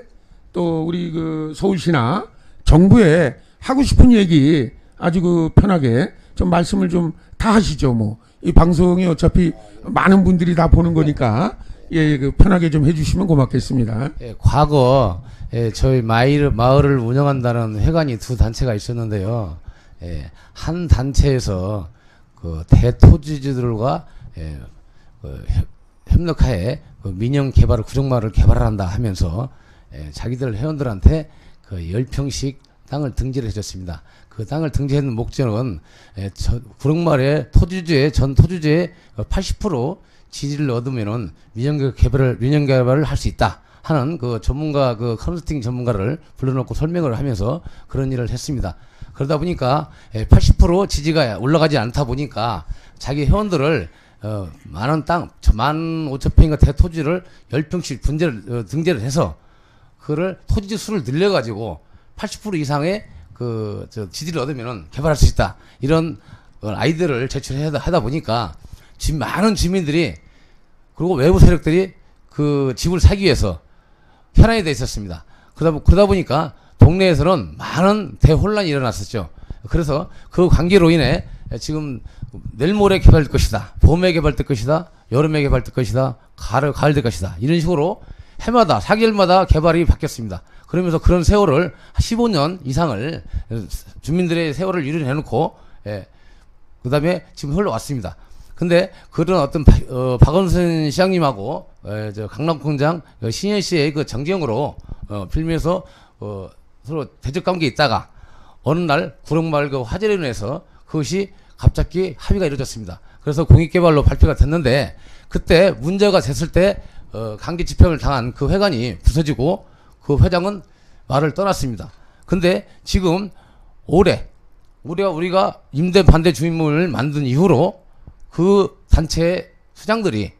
또 우리 그 서울시나 정부에 하고 싶은 얘기 아주 그 편하게 좀 말씀을 좀 다 하시죠. 뭐 이 방송이 어차피 많은 분들이 다 보는 거니까 예, 그 편하게 좀 해주시면 고맙겠습니다. 예, 과거 저희 마을을 운영한다는 회관이 두 단체가 있었는데요. 한 단체에서 그 대토지주들과 협력하에 그 민영 개발을 구정마을을 개발한다 하면서 자기들 회원들한테 그 10평씩 땅을 등재를 해줬습니다. 그 땅을 등재하는 목적은 구릉마을의 전 토지주의 80% 지지를 얻으면은 민영 개발을 할 수 있다 하는 그 전문가 그 컨설팅 전문가를 불러놓고 설명을 하면서 그런 일을 했습니다. 그러다 보니까 80% 지지가 올라가지 않다 보니까 자기 회원들을 많은 땅 15,000평인가 대토지를 10평씩 등재를 해서 그를 토지지 수를 늘려가지고 80% 이상의 지지를 얻으면은 개발할 수 있다. 이런 아이디어를 제출하다 보니까 지금 많은 주민들이 그리고 외부 세력들이 그 집을 사기 위해서 현안이 돼 있었습니다. 그러다 보니까 동네에서는 많은 대혼란이 일어났었죠. 그래서 그 관계로 인해 지금 내일 모레 개발될 것이다. 봄에 개발될 것이다. 여름에 개발될 것이다. 가을 될 것이다. 이런 식으로 해마다 4개월마다 개발이 바뀌었습니다. 그러면서 그런 세월을 15년 이상을 주민들의 세월을 유린해놓고 그 다음에 지금 흘러왔습니다. 근데 그런 어떤 박원순 시장님하고 강남공장 신현 씨의 그 정경으로 빌면서 서로 대적 관계에 있다가 어느 날 구릉마을 그 화재로 인해서 그것이 갑자기 합의가 이루어졌습니다. 그래서 공익개발로 발표가 됐는데 그때 문제가 됐을 때 강제 집행을 당한 그 회관이 부서지고 그 회장은 말을 떠났습니다. 근데 지금 올해 우리가 임대 반대 주민을 만든 이후로 그 단체 수장들이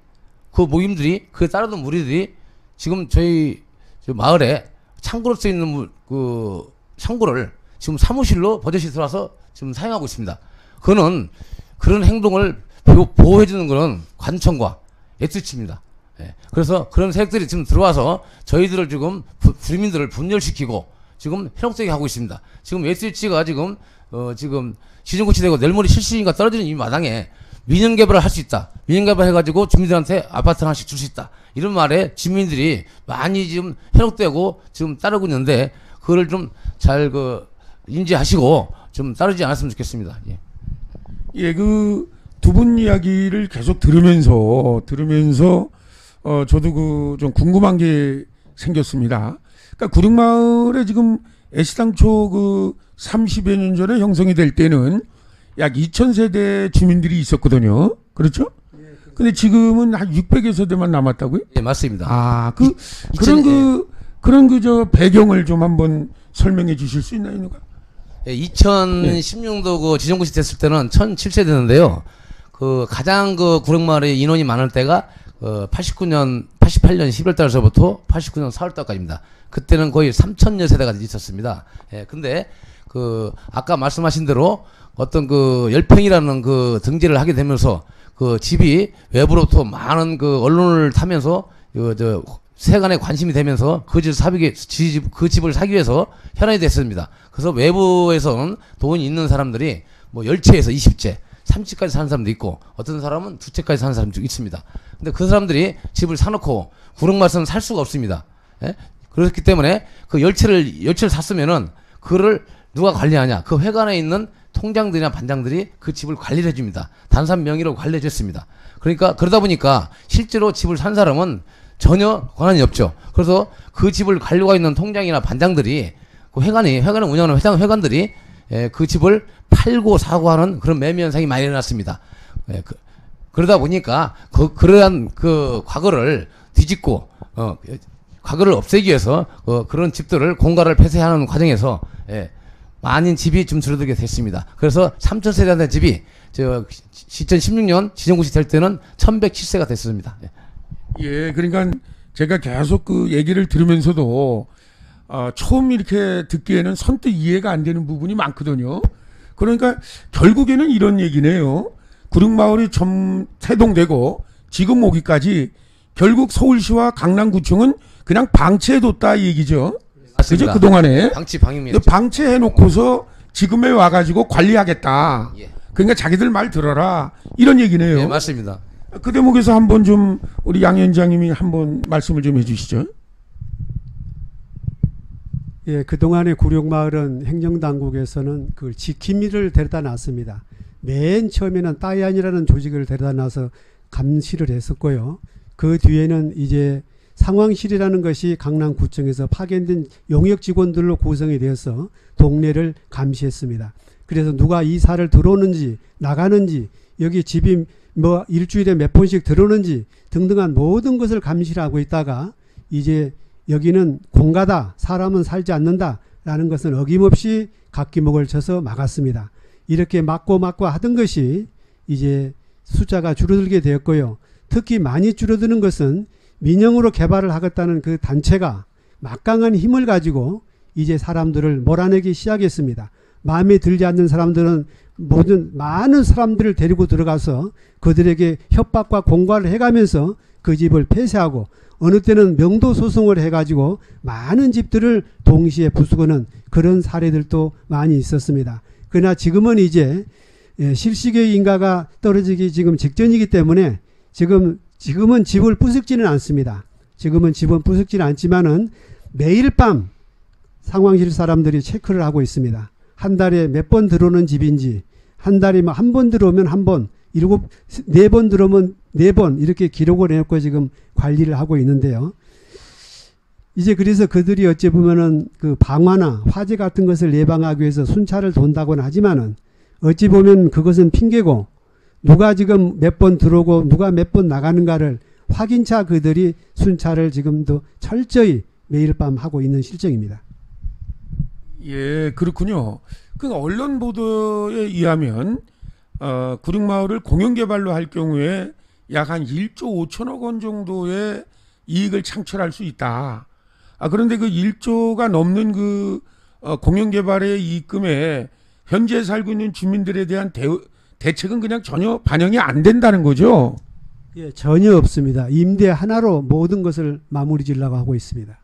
그 모임들이 그 따르던 무리들이 지금 저희 마을에 창고로 쓰여 있는 그 창고를 지금 사무실로 버젓이 들어와서 지금 사용하고 있습니다. 그거는 그런 행동을 보호해주는 그런 관청과 SH입니다. 그래서 그런 세력들이 지금 들어와서 저희들을 지금 주민들을 분열시키고 지금 현혹되게 하고 있습니다. 지금 SH가 지금 시정고치 되고 내일모레 실시인가 떨어지는 이 마당에 민영개발을 할 수 있다. 민영개발 해가지고 주민들한테 아파트 하나씩 줄 수 있다. 이런 말에 주민들이 많이 지금 현혹되고 지금 따르고 있는데 그거를 좀 잘 인지하시고 좀 따르지 않았으면 좋겠습니다. 예, 그 두 분 이야기를 계속 들으면서 저도 좀 궁금한 게 생겼습니다. 그러니까 구릉마을에 지금 애시당초 30여 년 전에 형성이 될 때는 약 2,000세대 주민들이 있었거든요. 그렇죠? 근데 지금은 한 600여 세대만 남았다고요? 예, 맞습니다. 아, 그런 배경을 좀 한번 설명해 주실 수 있나요? 2016년도 그 지정고시 됐을 때는 1,007세대인데요. 가장 구릉마을에 인원이 많을 때가 88년 11월달서부터 89년 4월달까지입니다. 그때는 거의 3,000여 세대가 있었습니다. 근데 아까 말씀하신 대로 어떤 10평이라는 등재를 하게 되면서 집이 외부로부터 많은 언론을 타면서 세간에 관심이 되면서 그 집을 사기 위해서 현안이 됐습니다. 그래서 외부에서는 돈이 있는 사람들이 10채에서 20채, 30채까지 사는 사람도 있고 어떤 사람은 2채까지 사는 사람도 있습니다. 근데 그 사람들이 집을 사놓고 구릉마을에서는 살 수가 없습니다. 그렇기 때문에 10채를 샀으면은 그거를 누가 관리하냐? 그 회관에 있는 통장들이나 반장들이 그 집을 관리를 해줍니다. 단산 명의로 관리해 줬습니다. 그러다 보니까 실제로 집을 산 사람은 전혀 권한이 없죠. 그래서 그 집을 관리하고 있는 통장이나 반장들이 회관을 운영하는 회관들이 그 집을 팔고 사고 하는 그런 매매 현상이 많이 일어났습니다. 그러다 보니까 그러한 과거를 뒤집고 과거를 없애기 위해서 그런 집들을 공가를 폐쇄하는 과정에서 많은 집이 좀 줄어들게 됐습니다. 그래서 3,000세대 집이 2016년 지정고시 될 때는 1,107세가 됐습니다. 예, 그러니까 제가 계속 얘기를 들으면서도 처음 이렇게 듣기에는 선뜻 이해가 안 되는 부분이 많거든요. 그러니까 결국에는 이런 얘기네요. 구릉마을이 좀 태동되고 지금 오기까지 결국 서울시와 강남구청은 그냥 방치해뒀다 이 얘기죠. 맞습니다. 그죠? 그동안에 방치 방임이었죠. 방치해놓고서 지금에 와가지고 관리하겠다. 예. 그러니까 자기들 말 들어라 이런 얘기네요. 네, 맞습니다. 그 대목에서 한번 좀 우리 양 위원장님이 한번 말씀을 좀 해주시죠. 예, 그동안의 구룡마을은 행정당국에서는 그 지킴이를 데려다 놨습니다. 맨 처음에는 따이안이라는 조직을 데려다 놔서 감시를 했었고요. 그 뒤에는 이제 상황실이라는 것이 강남구청에서 파견된 용역 직원들로 구성이 되어서 동네를 감시했습니다. 그래서 누가 이사를 들어오는지 나가는지 여기 집이 뭐 일주일에 몇 번씩 들어오는지 등등한 모든 것을 감시를 하고 있다가 이제 여기는 공가다, 사람은 살지 않는다라는 것은 어김없이 각기목을 쳐서 막았습니다. 이렇게 막고 하던 것이 이제 숫자가 줄어들게 되었고요. 특히 많이 줄어드는 것은 민영으로 개발을 하겠다는 그 단체가 막강한 힘을 가지고 이제 사람들을 몰아내기 시작했습니다. 마음에 들지 않는 사람들은 많은 사람들을 데리고 들어가서 그들에게 협박과 공갈을 해가면서 그 집을 폐쇄하고 어느 때는 명도 소송을 해가지고 많은 집들을 동시에 부수고는 그런 사례들도 많이 있었습니다. 그러나 지금은 이제 실시계의 인가가 떨어지기 지금 직전이기 때문에 지금은 집을 부수지는 않습니다. 지금은 집은 부수지는 않지만은 매일 밤 상황실 사람들이 체크를 하고 있습니다. 한 달에 몇 번 들어오는 집인지, 한 달에 한 번 들어오면 한 번, 네 번 들어오면 네 번 이렇게 기록을 해놓고 지금 관리를 하고 있는데요. 이제 그래서 그들이 어찌 보면은 그 방화나 화재 같은 것을 예방하기 위해서 순찰을 돈다고는 하지만은 어찌 보면 그것은 핑계고 누가 지금 몇 번 들어오고 누가 몇 번 나가는가를 확인차 그들이 순찰을 지금도 철저히 매일 밤 하고 있는 실정입니다. 예, 그렇군요. 그 언론 보도에 의하면 구릉마을을 공영개발로 할 경우에 약 한 1조 5천억 원 정도의 이익을 창출할 수 있다. 그런데 그 1조가 넘는 그 공영개발의 이익금에 현재 살고 있는 주민들에 대한 대책은 그냥 전혀 반영이 안 된다는 거죠. 예, 전혀 없습니다. 임대 하나로 모든 것을 마무리 지으려고 하고 있습니다.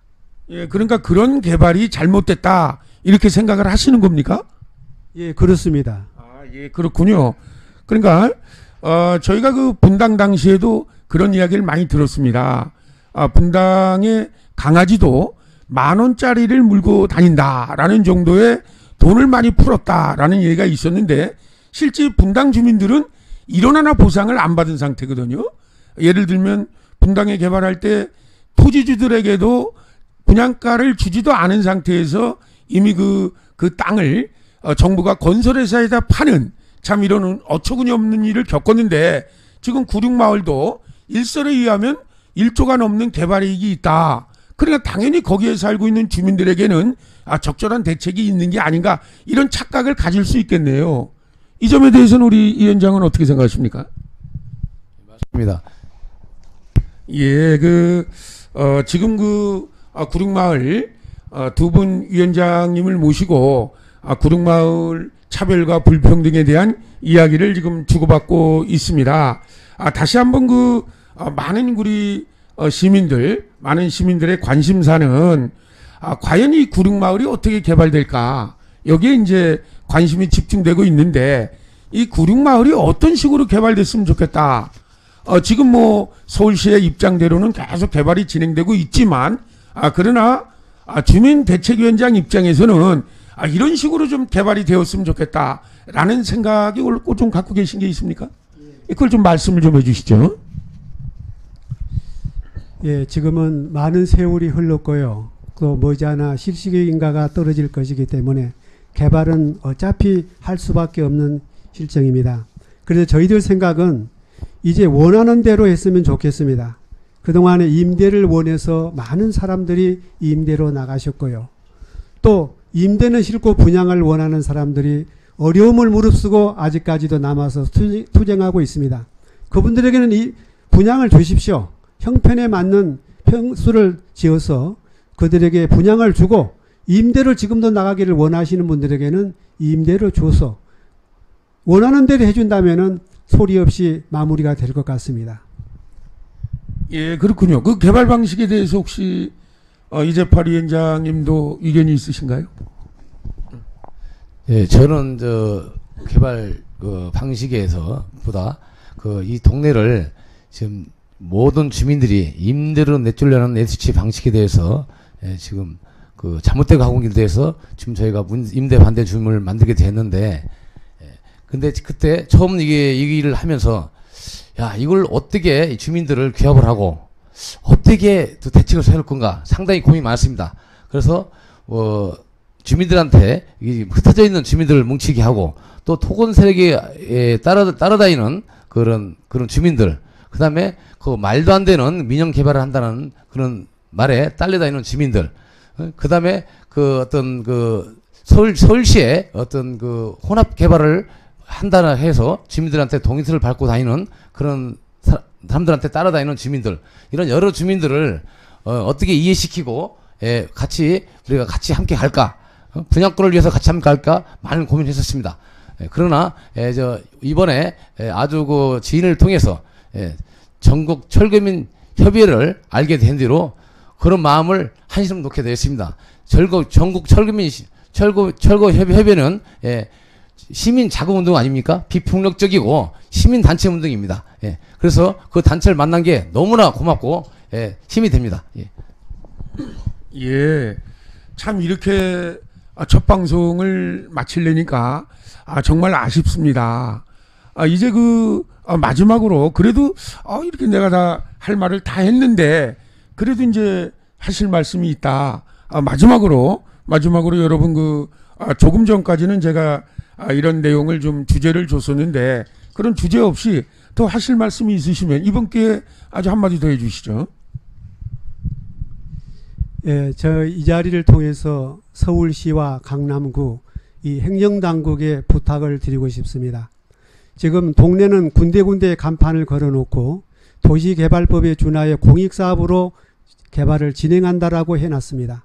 예, 그러니까 그런 개발이 잘못됐다 이렇게 생각을 하시는 겁니까? 예, 그렇습니다. 예, 그렇군요. 그러니까 저희가 그 분당 당시에도 그런 이야기를 많이 들었습니다. 분당의 강아지도 10,000원짜리를 물고 다닌다라는 정도의 돈을 많이 풀었다라는 얘기가 있었는데 실제 분당 주민들은 이런 하나 보상을 안 받은 상태거든요. 예를 들면 분당에 개발할 때 토지주들에게도 분양가를 주지도 않은 상태에서 이미 그 땅을 정부가 건설회사에다 파는 참 이런 어처구니 없는 일을 겪었는데 지금 구릉마을도 일설에 의하면 1조가 넘는 개발이익이 있다. 그러니까 당연히 거기에 살고 있는 주민들에게는 적절한 대책이 있는 게 아닌가 이런 착각을 가질 수 있겠네요. 이 점에 대해서는 우리 이 위원장은 어떻게 생각하십니까? 맞습니다. 예, 지금 구릉마을 두 분 위원장님을 모시고 구릉마을 차별과 불평등에 대한 이야기를 지금 주고받고 있습니다. 다시 한번 많은 우리 많은 시민들의 관심사는 과연 이 구릉마을이 어떻게 개발될까? 여기에 이제 관심이 집중되고 있는데 이 구릉마을이 어떤 식으로 개발됐으면 좋겠다. 지금 뭐 서울시의 입장대로는 계속 개발이 진행되고 있지만 그러나 주민대책위원장 입장에서는 이런 식으로 좀 개발이 되었으면 좋겠다라는 생각이 좀 갖고 계신 게 있습니까? 그걸 좀 말씀을 좀 해주시죠. 예, 지금은 많은 세월이 흘렀고요. 또 머지않아 실시계 인가가 떨어질 것이기 때문에 개발은 어차피 할 수밖에 없는 실정입니다. 그래서 저희들 생각은 이제 원하는 대로 했으면 좋겠습니다. 그동안에 임대를 원해서 많은 사람들이 임대로 나가셨고요. 또 임대는 싫고 분양을 원하는 사람들이 어려움을 무릅쓰고 아직까지도 남아서 투쟁하고 있습니다. 그분들에게는 이 분양을 주십시오. 형편에 맞는 평수를 지어서 그들에게 분양을 주고 임대를 지금도 나가기를 원하시는 분들에게는 임대를 줘서 원하는 대로 해준다면은 소리 없이 마무리가 될 것 같습니다. 예, 그렇군요. 그 개발 방식에 대해서 혹시 이재팔 위원장님도 의견이 있으신가요? 예, 저는 개발 방식에서 보다 이 동네를 지금 모든 주민들이 임대로 내주려는 SH 방식에 대해서 지금 잘못되고 하고 있는 데 대해서 지금 저희가 임대 반대 주문을 만들게 됐는데, 근데 그때 처음 이 일을 하면서 야, 이걸 어떻게 주민들을 규합을 하고 어떻게 또 대책을 세울 건가 상당히 고민이 많았습니다. 그래서 주민들한테 흩어져 있는 주민들을 뭉치게 하고 또 토건 세력에 따라다니는 그런 주민들, 그 다음에 말도 안 되는 민영 개발을 한다는 그런 말에 딸려다니는 주민들, 그 다음에 서울시에 혼합 개발을 한다나 해서 주민들한테 동의서를 받고 다니는 그런 사람들한테 따라다니는 주민들, 이런 여러 주민들을 어떻게 이해시키고 우리가 같이 함께 갈까, 분양권을 위해서 같이 함께 갈까 많은 고민했었습니다. 그러나 이번에 아주 지인을 통해서 전국 철거민 협의회를 알게 된 뒤로 그런 마음을 한시름 놓게 되었습니다. 전국 철거민 철거 협의회는 시민 자금 운동 아닙니까? 비폭력적이고 시민 단체 운동입니다. 그래서 그 단체를 만난 게 너무나 고맙고 힘이 됩니다. 예, 참 이렇게 첫 방송을 마치려니까 정말 아쉽습니다. 이제 마지막으로 그래도 이렇게 내가 다 할 말을 다 했는데 그래도 이제 하실 말씀이 있다. 마지막으로 여러분 조금 전까지는 제가 이런 내용을 좀 주제를 줬었는데 그런 주제 없이 더 하실 말씀이 있으시면 이번 기회에 아주 한마디 더 해주시죠. 예, 저 이 자리를 통해서 서울시와 강남구 이 행정당국에 부탁을 드리고 싶습니다. 지금 동네는 군데군데 간판을 걸어놓고 도시개발법에 준하여 공익사업으로 개발을 진행한다라고 해놨습니다.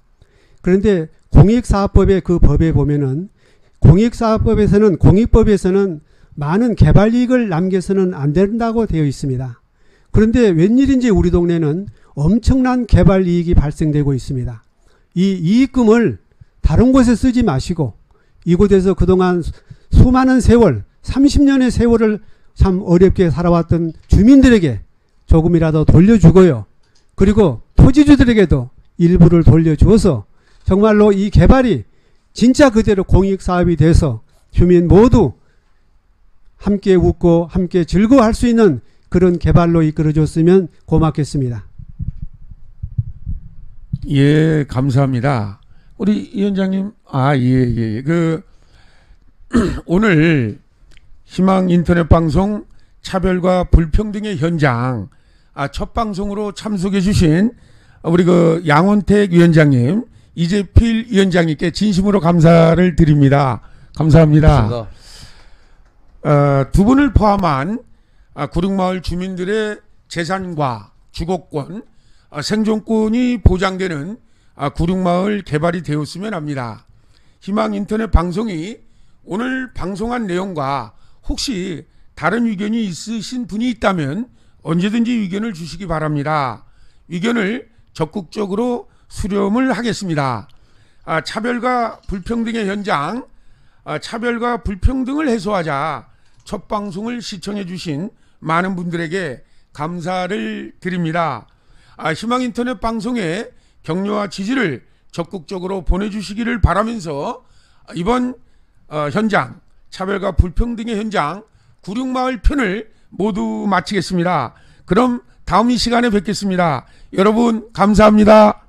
그런데 공익사업법의 그 법에 보면은 공익사업법에서는 공익법에서는 많은 개발 이익을 남겨서는 안 된다고 되어 있습니다. 그런데 웬일인지 우리 동네는 엄청난 개발 이익이 발생되고 있습니다. 이 이익금을 다른 곳에 쓰지 마시고 이곳에서 그동안 수많은 세월, 30년의 세월을 참 어렵게 살아왔던 주민들에게 조금이라도 돌려주고요. 그리고 토지주들에게도 일부를 돌려주어서 정말로 이 개발이 진짜 그대로 공익사업이 돼서 주민 모두 함께 웃고 함께 즐거워할 수 있는 그런 개발로 이끌어줬으면 고맙겠습니다. 예, 감사합니다. 우리 위원장님, 예. 오늘 희망 인터넷 방송 차별과 불평등의 현장 첫 방송으로 참석해 주신 우리 양원택 위원장님, 이재필 위원장님께 진심으로 감사를 드립니다. 감사합니다. 두 분을 포함한 구릉마을 주민들의 재산과 주거권, 생존권이 보장되는 구릉마을 개발이 되었으면 합니다. 희망 인터넷 방송이 오늘 방송한 내용과 혹시 다른 의견이 있으신 분이 있다면 언제든지 의견을 주시기 바랍니다. 의견을 적극적으로 수렴을 하겠습니다. 차별과 불평등의 현장, 차별과 불평등을 해소하자 첫 방송을 시청해 주신 많은 분들에게 감사를 드립니다. 희망인터넷 방송의 격려와 지지를 적극적으로 보내주시기를 바라면서 이번 현장, 차별과 불평등의 현장 구릉마을 편을 모두 마치겠습니다. 그럼 다음 이 시간에 뵙겠습니다. 여러분 감사합니다.